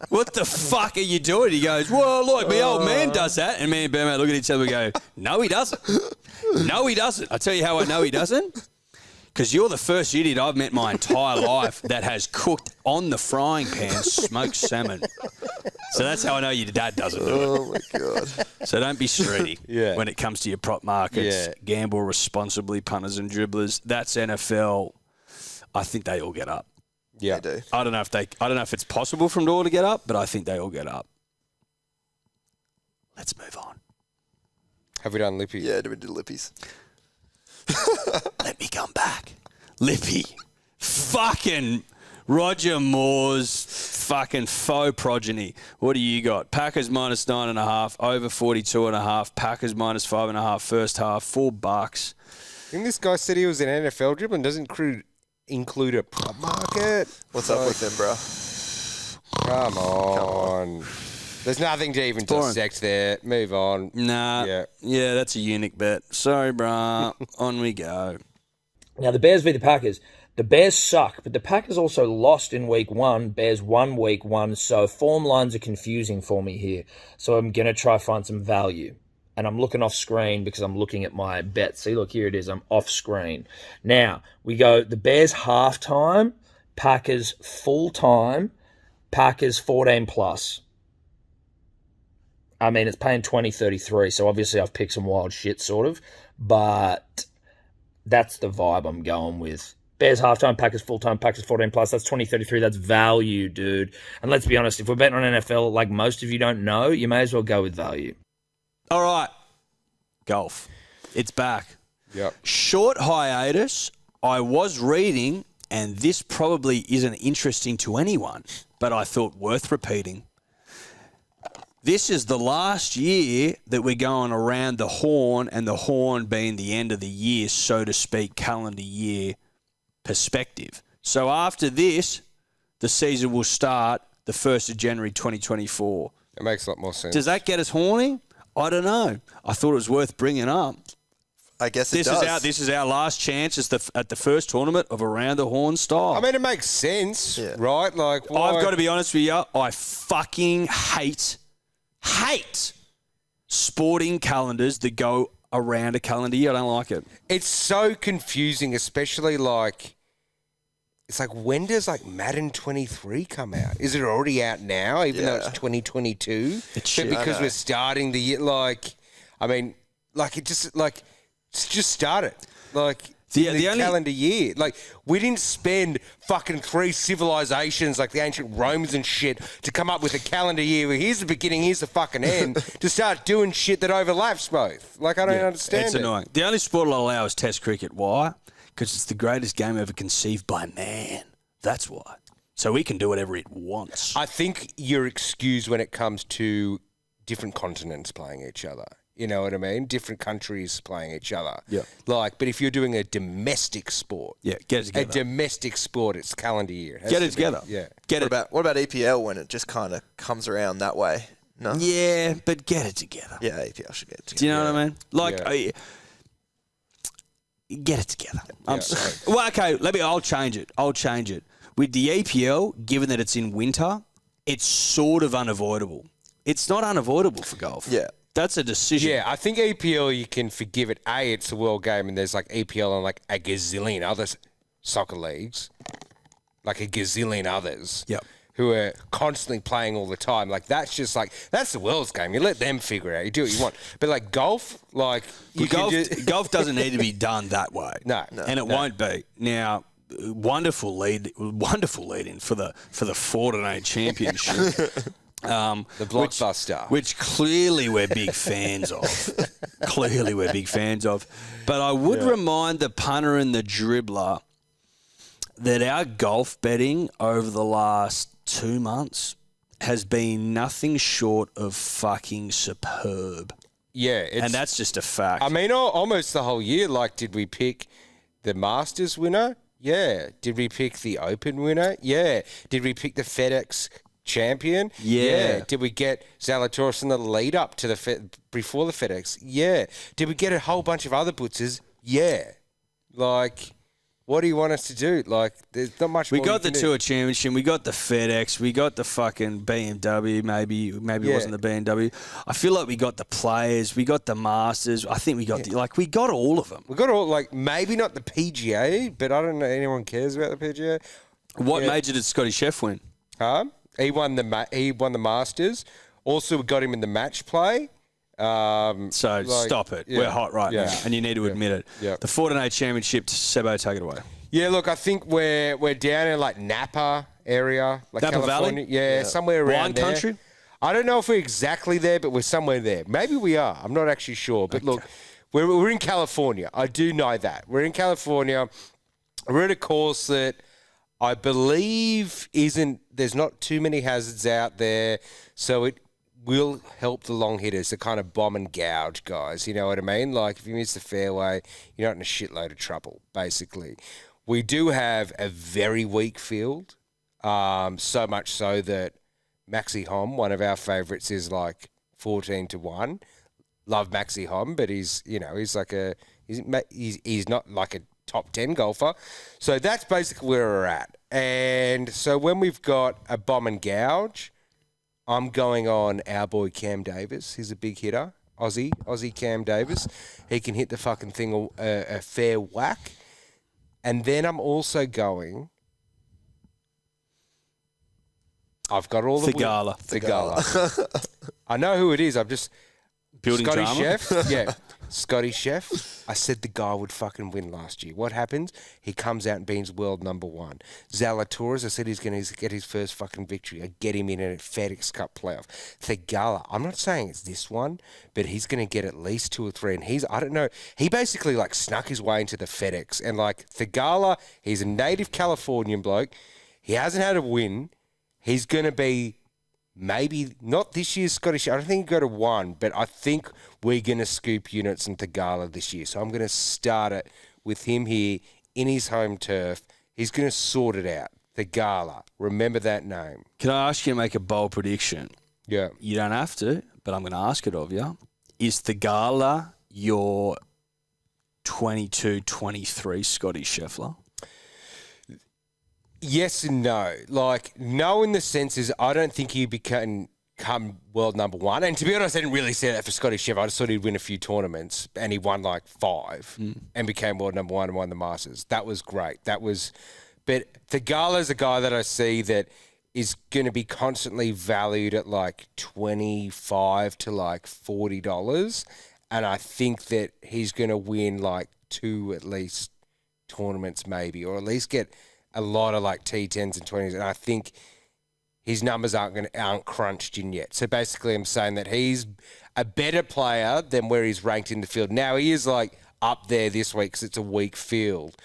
What the fuck are you doing? He goes, well, look, my old man does that. And me and Burma look at each other and go, no, he doesn't. No, he doesn't. I'll tell you how I know he doesn't. Because you're the first idiot I've met my entire life that has cooked on the frying pan smoked salmon. So that's how I know your dad doesn't do it. Oh, my God. So don't be streety when it comes to your prop markets. Yeah. Gamble responsibly, punters and dribblers. That's NFL. I think they all get up. Yeah. They do. I don't know if it's possible for them all to get up, but I think they all get up. Let's move on. Have we done Lippy? Yeah, do we do Lippies? Let me come back. Lippy. Fucking Roger Moore's fucking faux progeny. What do you got? Packers minus 9.5, over 42.5. Packers minus 5.5 first half, $4. I think this guy said he was an NFL dribbling. Doesn't include a prop market. What's up with them, bro? Come on. There's nothing to even dissect there. Move on. Nah. Yeah, that's a unique bet. Sorry, brah. On we go. Now, the Bears v. the Packers. The Bears suck, but the Packers also lost in week 1. Bears won week 1, so form lines are confusing for me here. So I'm going to try find some value. And I'm looking off screen because I'm looking at my bet. See, look, here it is. I'm off screen. Now, we go the Bears halftime, Packers full time, Packers 14 plus. I mean, it's paying 20.33, so obviously I've picked some wild shit, sort of. But that's the vibe I'm going with. Bears halftime, Packers full-time, Packers 14 plus. That's 20.33. That's value, dude. And let's be honest, if we're betting on NFL, like most of you don't know, you may as well go with value. All right. Golf. It's back. Yep. Short hiatus. I was reading, and this probably isn't interesting to anyone, but I thought worth repeating. This is the last year that we're going around the horn, and the horn being the end of the year, so to speak, calendar year perspective. So after this, the season will start the 1st of January 2024. It makes a lot more sense. Does that get us horny? I don't know. I thought it was worth bringing up. I guess it does. This is our last chance at the first tournament of around the horn style. I mean, it makes sense, right? Like, why? I've got to be honest with you. I fucking hate sporting calendars that go around a calendar year. I don't like it. It's so confusing, especially like, it's like, when does like Madden 23 come out? Is it already out now, even though it's 2022? It's shit. Because we're starting the year, like, I mean, like, it's just started. Like, the only calendar year. Like, we didn't spend fucking 3 civilizations like the ancient Romans and shit to come up with a calendar year where here's the beginning, here's the fucking end, to start doing shit that overlaps both. Like, I don't understand It's annoying. The only sport I'll allow is Test cricket. Why? Because it's the greatest game ever conceived by man. That's why. So we can do whatever it wants. I think you're excused when it comes to different continents playing each other. You know what I mean? Different countries playing each other. Yeah. Like, but if you're doing a domestic sport, get it together. A domestic sport, it's calendar year. Get it together. Yeah. What about EPL when it just kind of comes around that way? No. Yeah, but get it together. Yeah, EPL should get it together. Do you know what I mean? Like, Yeah. get it together. I'm Yeah. sorry. Well, okay, I'll change it. With the EPL, given that it's in winter, it's sort of unavoidable. It's not unavoidable for golf. Yeah. That's a decision. Yeah, I think EPL, you can forgive it. A, it's a world game, and there's like EPL and like a gazillion other soccer leagues, like a gazillion others. Yep. Who are constantly playing all the time. Like, that's just like, that's the world's game. You let them figure it out. You do what you want. But like golf, like, Golf doesn't need to be done that way. No. And it won't be. Now, wonderful lead in for the Fortnite Championship. The blockbuster. Which clearly we're big fans of. But I would remind the punter and the dribbler that our golf betting over the last 2 months has been nothing short of fucking superb. Yeah. And that's just a fact. I mean, almost the whole year. Like, did we pick the Masters winner? Yeah. Did we pick the Open winner? Yeah. Did we pick the FedEx champion? Yeah. Did we get Zalatoris in the lead up to before the FedEx? Yeah. Did we get a whole bunch of other Bootzes? Yeah. Like, what do you want us to do? Like, there's not much. We more got the do. Tour Championship. We got the FedEx. We got the fucking BMW. Maybe it wasn't the BMW. I feel like we got the Players. We got the Masters. I think we got we got all of them. We got all, like, maybe not the PGA, but I don't know anyone cares about the PGA. What major did Scotty Chef win? He won the Masters. Also, we got him in the match play. Stop it. Yeah, We're hot right now, and you need to admit it. Yeah. The Fortnite Championship, Sebo, take it away. Yeah, look, I think we're down in like Napa area, like Napa California. Valley? Yeah, somewhere around Wine there. country? I don't know if we're exactly there, but we're somewhere there. Maybe we are. I'm not actually sure. But look, we're in California. I do know that. We're in California. We're at a course that I believe there's not too many hazards out there, so it will help the long hitters to kind of bomb and gouge guys. You know what I mean? Like, if you miss the fairway, you're not in a shitload of trouble, basically. We do have a very weak field, so much so that Maxi Hom, one of our favourites, is like 14-1. Love Maxi Hom, but he's not like a top 10 golfer. So that's basically where we're at. And so when we've got a bomb and gouge, I'm going on our boy Cam Davis. He's a big hitter, Aussie Cam Davis. He can hit the fucking thing a fair whack. And then I'm also going. I've got all the Thigala. I know who it is. I'm just Building Scotty drama? Chef. Yeah, Scotty Chef. I said the guy would fucking win last year. What happens? He comes out and beats world number one. Zalatoris, I said he's going to get his first fucking victory. I get him in a FedEx Cup playoff. Thigala, I'm not saying it's this one, but he's going to get at least 2 or 3. And I don't know, he basically like snuck his way into the FedEx. And like Thigala, he's a native Californian bloke. He hasn't had a win. He's going to be maybe not this year's Scottish. I don't think he'll go to 1, but I think we're going to scoop units in Thigala this year. So I'm going to start it with him here in his home turf. He's going to sort it out. Thigala. Remember that name. Can I ask you to make a bold prediction? Yeah. You don't have to, but I'm going to ask it of you. Is Thigala your 22-23 Scotty Scheffler? Yes and no. Like, no in the sense is I don't think he come world number one. And to be honest, I didn't really say that for Scotty Chef. I just thought he'd win a few tournaments, and he won like 5 and became world number one and won the Masters. That was great. But Thigala's a guy that I see that is going to be constantly valued at like $25 to like $40. And I think that he's going to win like 2 at least tournaments maybe, or at least get a lot of like T10s and 20s, and I think his numbers aren't crunched in yet. So basically I'm saying that he's a better player than where he's ranked in the field. Now he is like up there this week because it's a weak field,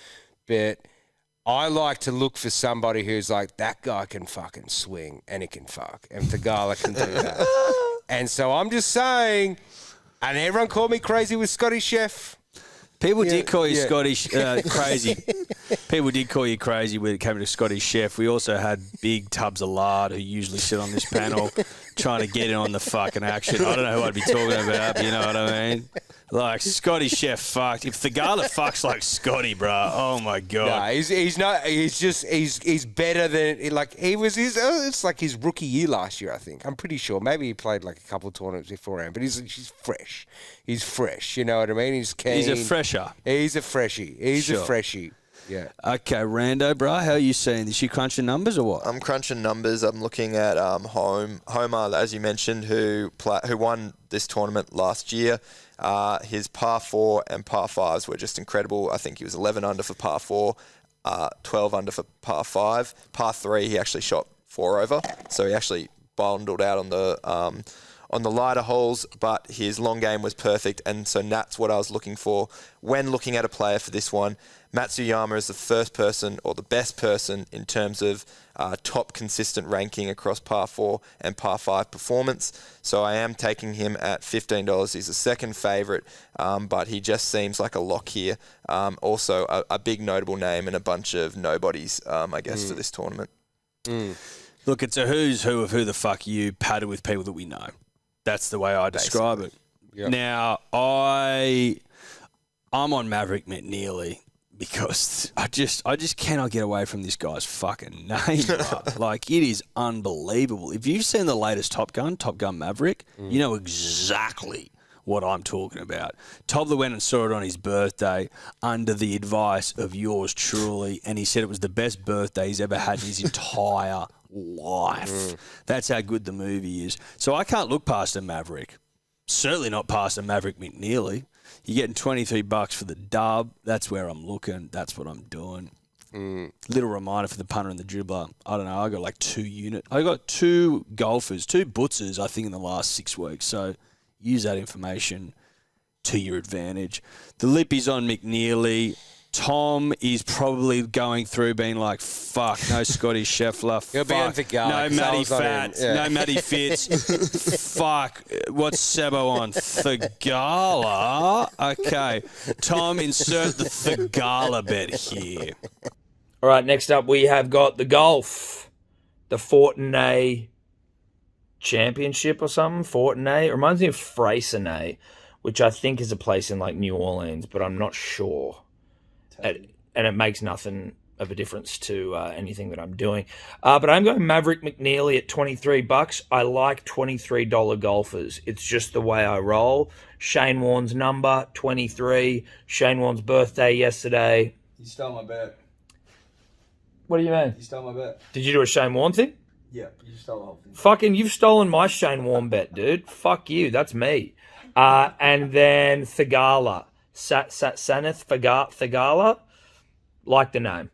but I like to look for somebody who's like, that guy can fucking swing and he can fuck, and Thigala can do that. And so I'm just saying, and everyone called me crazy with Scotty Chef. People did call you Scottish crazy. People did call you crazy when it came to Scottish Chef. We also had big tubs of lard who usually sit on this panel trying to get in on the fucking action. I don't know who I'd be talking about, but you know what I mean? Like, Scotty Chef fucked. If Thigala fucks like Scotty, bro, oh my God. No, he's not. He's better than, like, he was. It's like his rookie year last year, I think. I'm pretty sure. Maybe he played like a couple of tournaments beforehand, but he's fresh. He's fresh. You know what I mean? He's keen. He's a fresher. He's a freshie. He's a freshie. Yeah. Okay, Rando, bro, how are you seeing this? You crunching numbers or what? I'm crunching numbers. I'm looking at Homer, as you mentioned, who won this tournament last year. His par 4 and par 5s were just incredible. I think he was 11 under for par 4, 12 under for par 5. Par 3, he actually shot 4 over. So he actually bundled out on the lighter holes, but his long game was perfect, and so that's what I was looking for when looking at a player for this one. Matsuyama is the first person or the best person in terms of top consistent ranking across par 4 and par 5 performance. So I am taking him at $15. He's the second favourite, but he just seems like a lock here. Also, a big notable name and a bunch of nobodies, I guess, for this tournament. Look, it's a who's who of who the fuck you padded with people that we know. That's the way I describe it. Yep. Now, I'm on Maverick McNeely because I just cannot get away from this guy's fucking name, bro. Like, it is unbelievable. If you've seen the latest Top Gun Maverick, you know exactly what I'm talking about. Tobler went and saw it on his birthday under the advice of yours truly, and he said it was the best birthday he's ever had in his entire life. That's how good the movie is. So I can't look past a Maverick. Certainly not past a Maverick McNeely. You're getting $23 for the dub. That's where I'm looking. That's what I'm doing. Little reminder for the punter and the dribbler. I don't know. I got like 2 units. I got 2 golfers, 2 Bootzes, I think, in the last 6 weeks. So use that information to your advantage. The Lippy's on McNeely. Tom is probably going through being like, fuck, no Scotty Scheffler. He'll be on Thigala, no Matty 'cause I was on him, Fats. yeah. No Matty Fitz. Fuck. What's Sebo on? Thigala? Okay. Tom, insert the Thigala bet here. All right, next up we have got the golf, the Fortenay Championship or something. Fortenay. It reminds me of Freycinet, which I think is a place in like New Orleans, but I'm not sure. And it makes nothing of a difference to anything that I'm doing. But I'm going Maverick McNeely at $23. I like $23 golfers. It's just the way I roll. Shane Warne's number, 23. Shane Warne's birthday yesterday. You stole my bet. What do you mean? You stole my bet. Did you do a Shane Warne thing? Yeah, you stole the whole thing. Fucking, you've stolen my Shane Warne bet, dude. Fuck you. That's me. And then Thigala. Saneth Thigala. Like the name.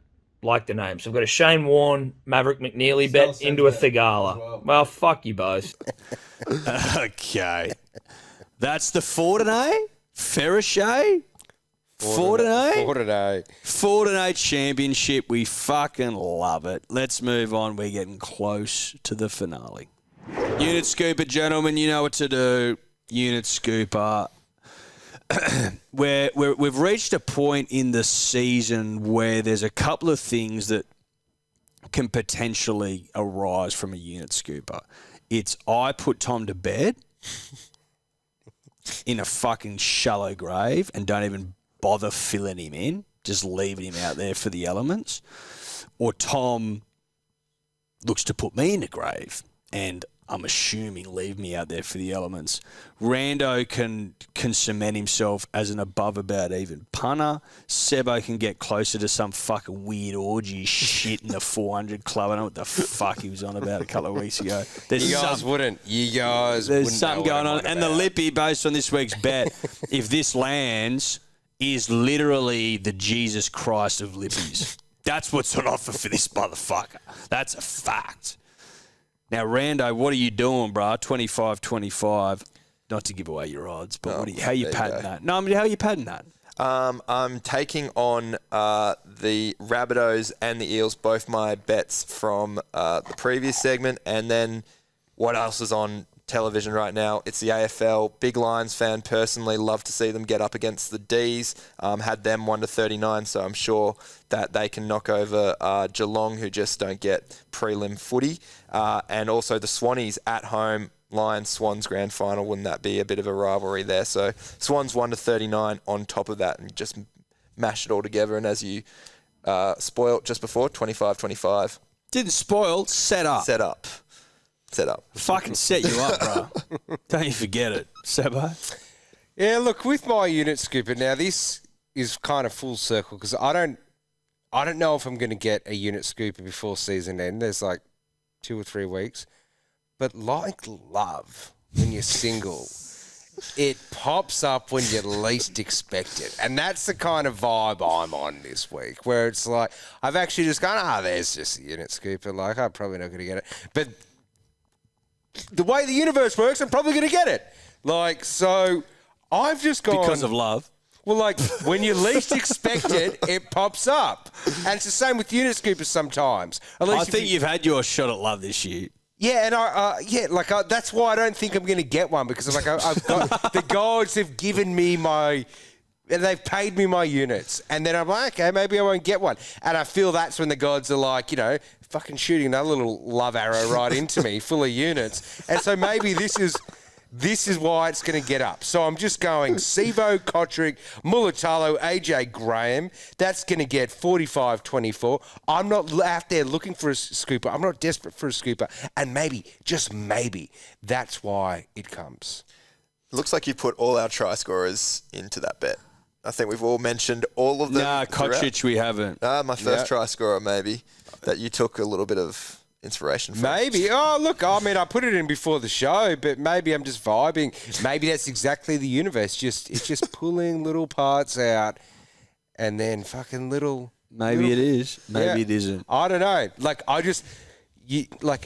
So I've got a Shane Warne, Maverick McNeely bet into a Thigala. Well, fuck you both. Okay. That's the Fortenay? Ferrichet? Fortenay Championship. We fucking love it. Let's move on. We're getting close to the finale. Unit Scooper, gentlemen, you know what to do. Unit Scooper. We've reached a point in the season where there's a couple of things that can potentially arise from a unit scooper. It's I put Tom to bed in a fucking shallow grave and don't even bother filling him in, just leaving him out there for the elements. Or Tom looks to put me in a grave and I'm assuming leave me out there for the elements. Rando can cement himself as an above about even punter. Sebo can get closer to some fucking weird orgy shit in the 400 club. I don't know what the fuck he was on about a couple of weeks ago. You guys wouldn't There's something going on. And the Lippy, based on this week's bet, if this lands, is literally the Jesus Christ of Lippies. That's what's on offer for this motherfucker. That's a fact. Now, Rando, what are you doing, bro? 25-25. Not to give away your odds, but how are you padding that? No, I mean, how are you padding that? I'm taking on the Rabbitohs and the Eels, both my bets from the previous segment. And then what else is on television right now? It's the AFL. Big Lions fan, personally. Love to see them get up against the D's. Had them 1-39, so I'm sure that they can knock over Geelong, who just don't get prelim footy. And also the Swannies at home. Lions Swans grand final. Wouldn't that be a bit of a rivalry there? So Swans 1-39 on top of that, and just mash it all together. And as you spoiled just before, 25-25. Didn't spoil, set up. Set up. Fucking set you up, bro. Don't you forget it, Sebo. Yeah, look, with my unit scooper now, this is kind of full circle because I don't know if I'm going to get a unit scooper before season end. There's like 2 or 3 weeks. But like love, when you're single, it pops up when you least expect it. And that's the kind of vibe I'm on this week, where it's like, I've actually just gone, there's just a unit scooper. Like, I'm probably not going to get it. But the way the universe works, I'm probably going to get it. Like, so I've just gone... Because of love. Well, like, when you least expect it, it pops up. And it's the same with unit scoopers sometimes. At least I think you've had your shot at love this year. Yeah, and that's why I don't think I'm going to get one, because I've got the gods have given me they've paid me my units, and then I'm like, okay, maybe I won't get one, and I feel that's when the gods are like, fucking shooting another little love arrow right into me, full of units, and so maybe this is why it's going to get up. So I'm just going Sivo, Kotrick, Mulatalo, AJ Graham. That's going to get 45-24. I'm not out there looking for a scooper. I'm not desperate for a scooper. And maybe, just maybe, that's why it comes. Looks like you put all our try scorers into that bet. I think we've all mentioned all of them. Nah, Kotrick we haven't. My first try scorer, maybe, that you took a little bit of inspiration from. Maybe. Oh, look, I mean, I put it in before the show, but maybe I'm just vibing. Maybe that's exactly the universe. It's just pulling little parts out and then fucking little... Maybe it is. Maybe it isn't. I don't know. Like,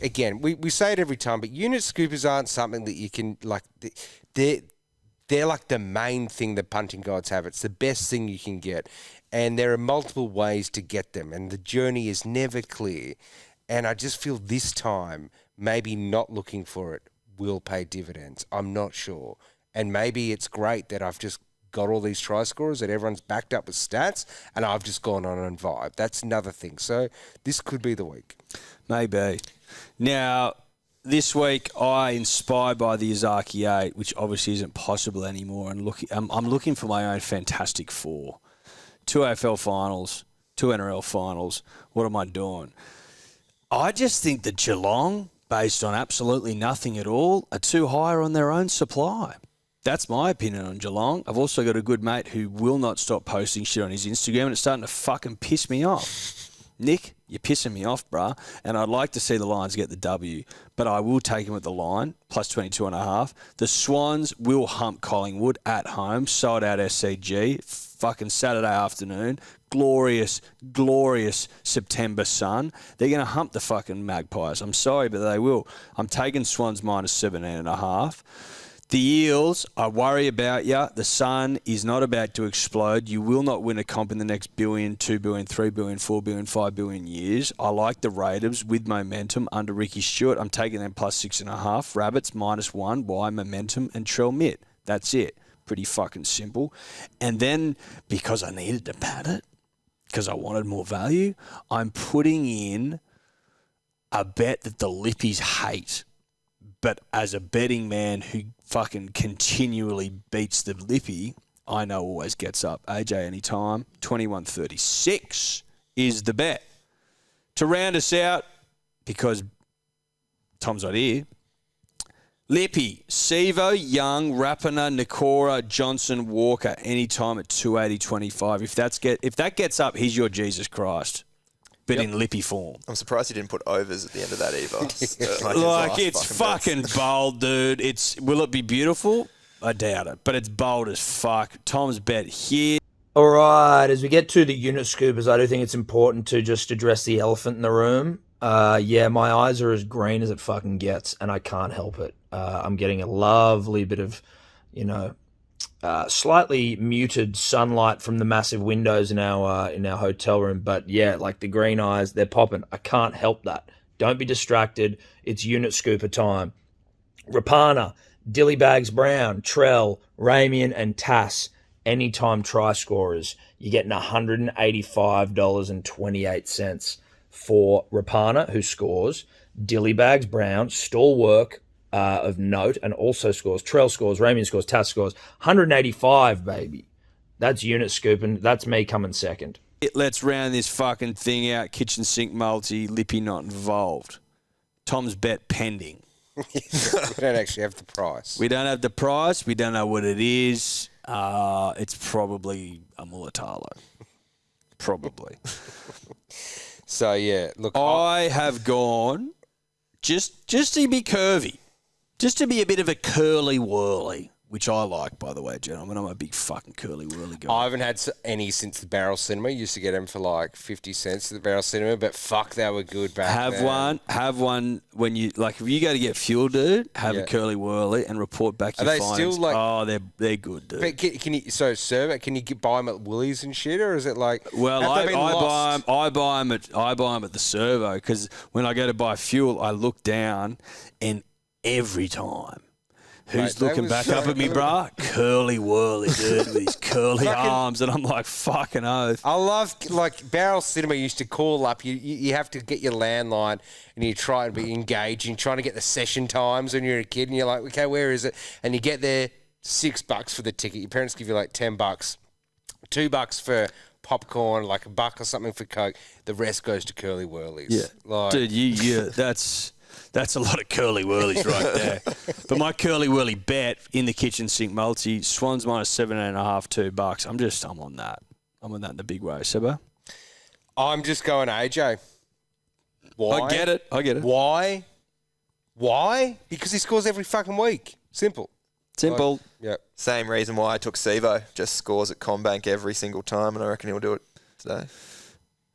again, we say it every time, but unit scoopers aren't something that you can, like... They're like the main thing the punting gods have. It's the best thing you can get. And there are multiple ways to get them, and the journey is never clear. And I just feel this time, maybe not looking for it will pay dividends. I'm not sure. And maybe it's great that I've just got all these try scorers that everyone's backed up with stats, and I've just gone on and vibe. That's another thing. So this could be the week. Maybe. Now, this week I inspired by the Izaki 8, which obviously isn't possible anymore, and I'm looking for my own Fantastic Four. 2 AFL finals, 2 NRL finals. What am I doing? I just think that Geelong, based on absolutely nothing at all, are too high on their own supply. That's my opinion on Geelong. I've also got a good mate who will not stop posting shit on his Instagram, and it's starting to fucking piss me off. Nick, you're pissing me off, bruh. And I'd like to see the Lions get the W, but I will take them at the line, plus 22.5. The Swans will hump Collingwood at home, sold out SCG, fucking Saturday afternoon. Glorious, glorious September sun. They're going to hump the fucking Magpies. I'm sorry, but they will. I'm taking Swans minus 17.5. The Eels, I worry about you. The sun is not about to explode. You will not win a comp in the next billion, 2 billion, 3 billion, 4 billion, 5 billion years. I like the Raiders with momentum under Ricky Stewart. I'm taking them plus 6.5. Rabbits minus 1. Why? Momentum and Trell Mitt. That's it. Pretty fucking simple. And then, because I needed to pad it, because I wanted more value, I'm putting in a bet that the Lippies hate. But as a betting man who fucking continually beats the Lippy, I know always gets up. AJ anytime. 21.36 is the bet. To round us out, because Tom's not here, Lippy, Sivo, Young, Rapiner, Nakora, Johnson, Walker, anytime at 280.25. If that gets up, he's your Jesus Christ. But in Lippy form. I'm surprised he didn't put overs at the end of that either. Like it's fucking bold, dude. Will it be beautiful? I doubt it. But it's bold as fuck. Tom's bet here. All right, as we get to the unit scoopers, I do think it's important to just address the elephant in the room. My eyes are as green as it fucking gets, and I can't help it. I'm getting a lovely bit of, slightly muted sunlight from the massive windows in our hotel room. But yeah, like the green eyes, they're popping. I can't help that. Don't be distracted. It's unit scooper time. Rapana, Dillybags Brown, Trell, Ramian, and Tass. Anytime try scorers. You're getting $185.28 for Rapana, who scores. Dillybags Brown, stall work of note, and also scores. Trell scores, Ramian scores, Tass scores. 185, baby. That's unit scooping. That's me coming second. Let's round this fucking thing out. Kitchen sink multi, Lippy not involved. Tom's bet pending. We don't actually have the price. We don't have the price. We don't know what it is. It's probably a Mulatalo. Probably. So, yeah, look. I have gone just to be curvy. Just to be a bit of a curly whirly which I like, by the way, gentlemen. I'm a big fucking curly whirly guy. I haven't had any since the Barrel Cinema. Used to get them for like 50 cents at the Barrel Cinema, but fuck, they were good back then. Have one when you if you go to get fuel, dude. Have a curly whirly and report back your findings. Are they still like? Oh, they're good, dude. But can you serve it? Can you buy them at Woolies and shit, or is it like? Well, I buy them at the servo because when I go to buy fuel, I look down and every time. Who's looking back up at me, bruh? Curly whirly, dude, with his curly arms. And I'm like, fucking oath. I love, Barrel Cinema used to call up. You have to get your landline and you try and be engaging, trying to get the session times when you're a kid. And you're like, okay, where is it? And you get there, $6 for the ticket. Your parents give you like $10, $2 for popcorn, like $1 or something for Coke. The rest goes to curly whirlies. Yeah. Dude, that's a lot of curly whirlies right there. But my curly whirly bet in the kitchen sink multi, Swans minus 7.5, $2. I'm on that. I'm on that in the big way. Seba? I'm just going AJ. Why? I get it. Why? Because he scores every fucking week. Simple. Yeah. Same reason why I took Sivo. Just scores at Combank every single time, and I reckon he'll do it today.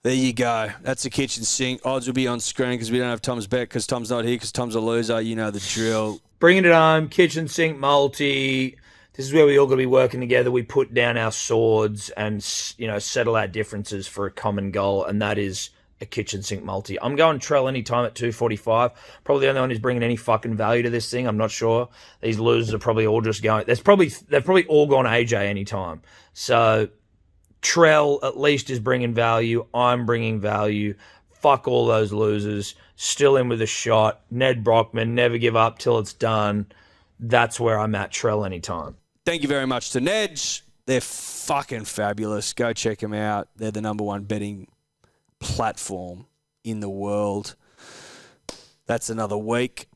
There you go. That's the kitchen sink. Odds will be on screen because we don't have Tom's bet because Tom's not here because Tom's a loser. You know the drill. Bringing it home, kitchen sink multi. This is where we all got to be working together. We put down our swords and, settle our differences for a common goal, and that is a kitchen sink multi. I'm going Trell anytime at 245. Probably the only one who's bringing any fucking value to this thing. I'm not sure. These losers are probably all just going. They've probably all gone AJ anytime. So Trell at least is bringing value. I'm bringing value. Fuck all those losers. Still in with a shot. Ned Brockman, never give up till it's done. That's where I'm at. Trell anytime. Thank you very much to Nedge. They're fucking fabulous. Go check them out. They're the number one betting platform in the world. That's another week.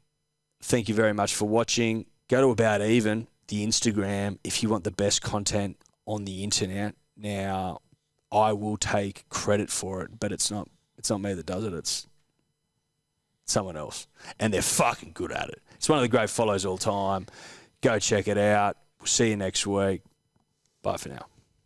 Thank you very much for watching. Go to About Even, the Instagram, if you want the best content on the internet. Now, I will take credit for it, but it's not me that does it. It's someone else. And they're fucking good at it. It's one of the great follows all time. Go check it out. We'll see you next week. Bye for now.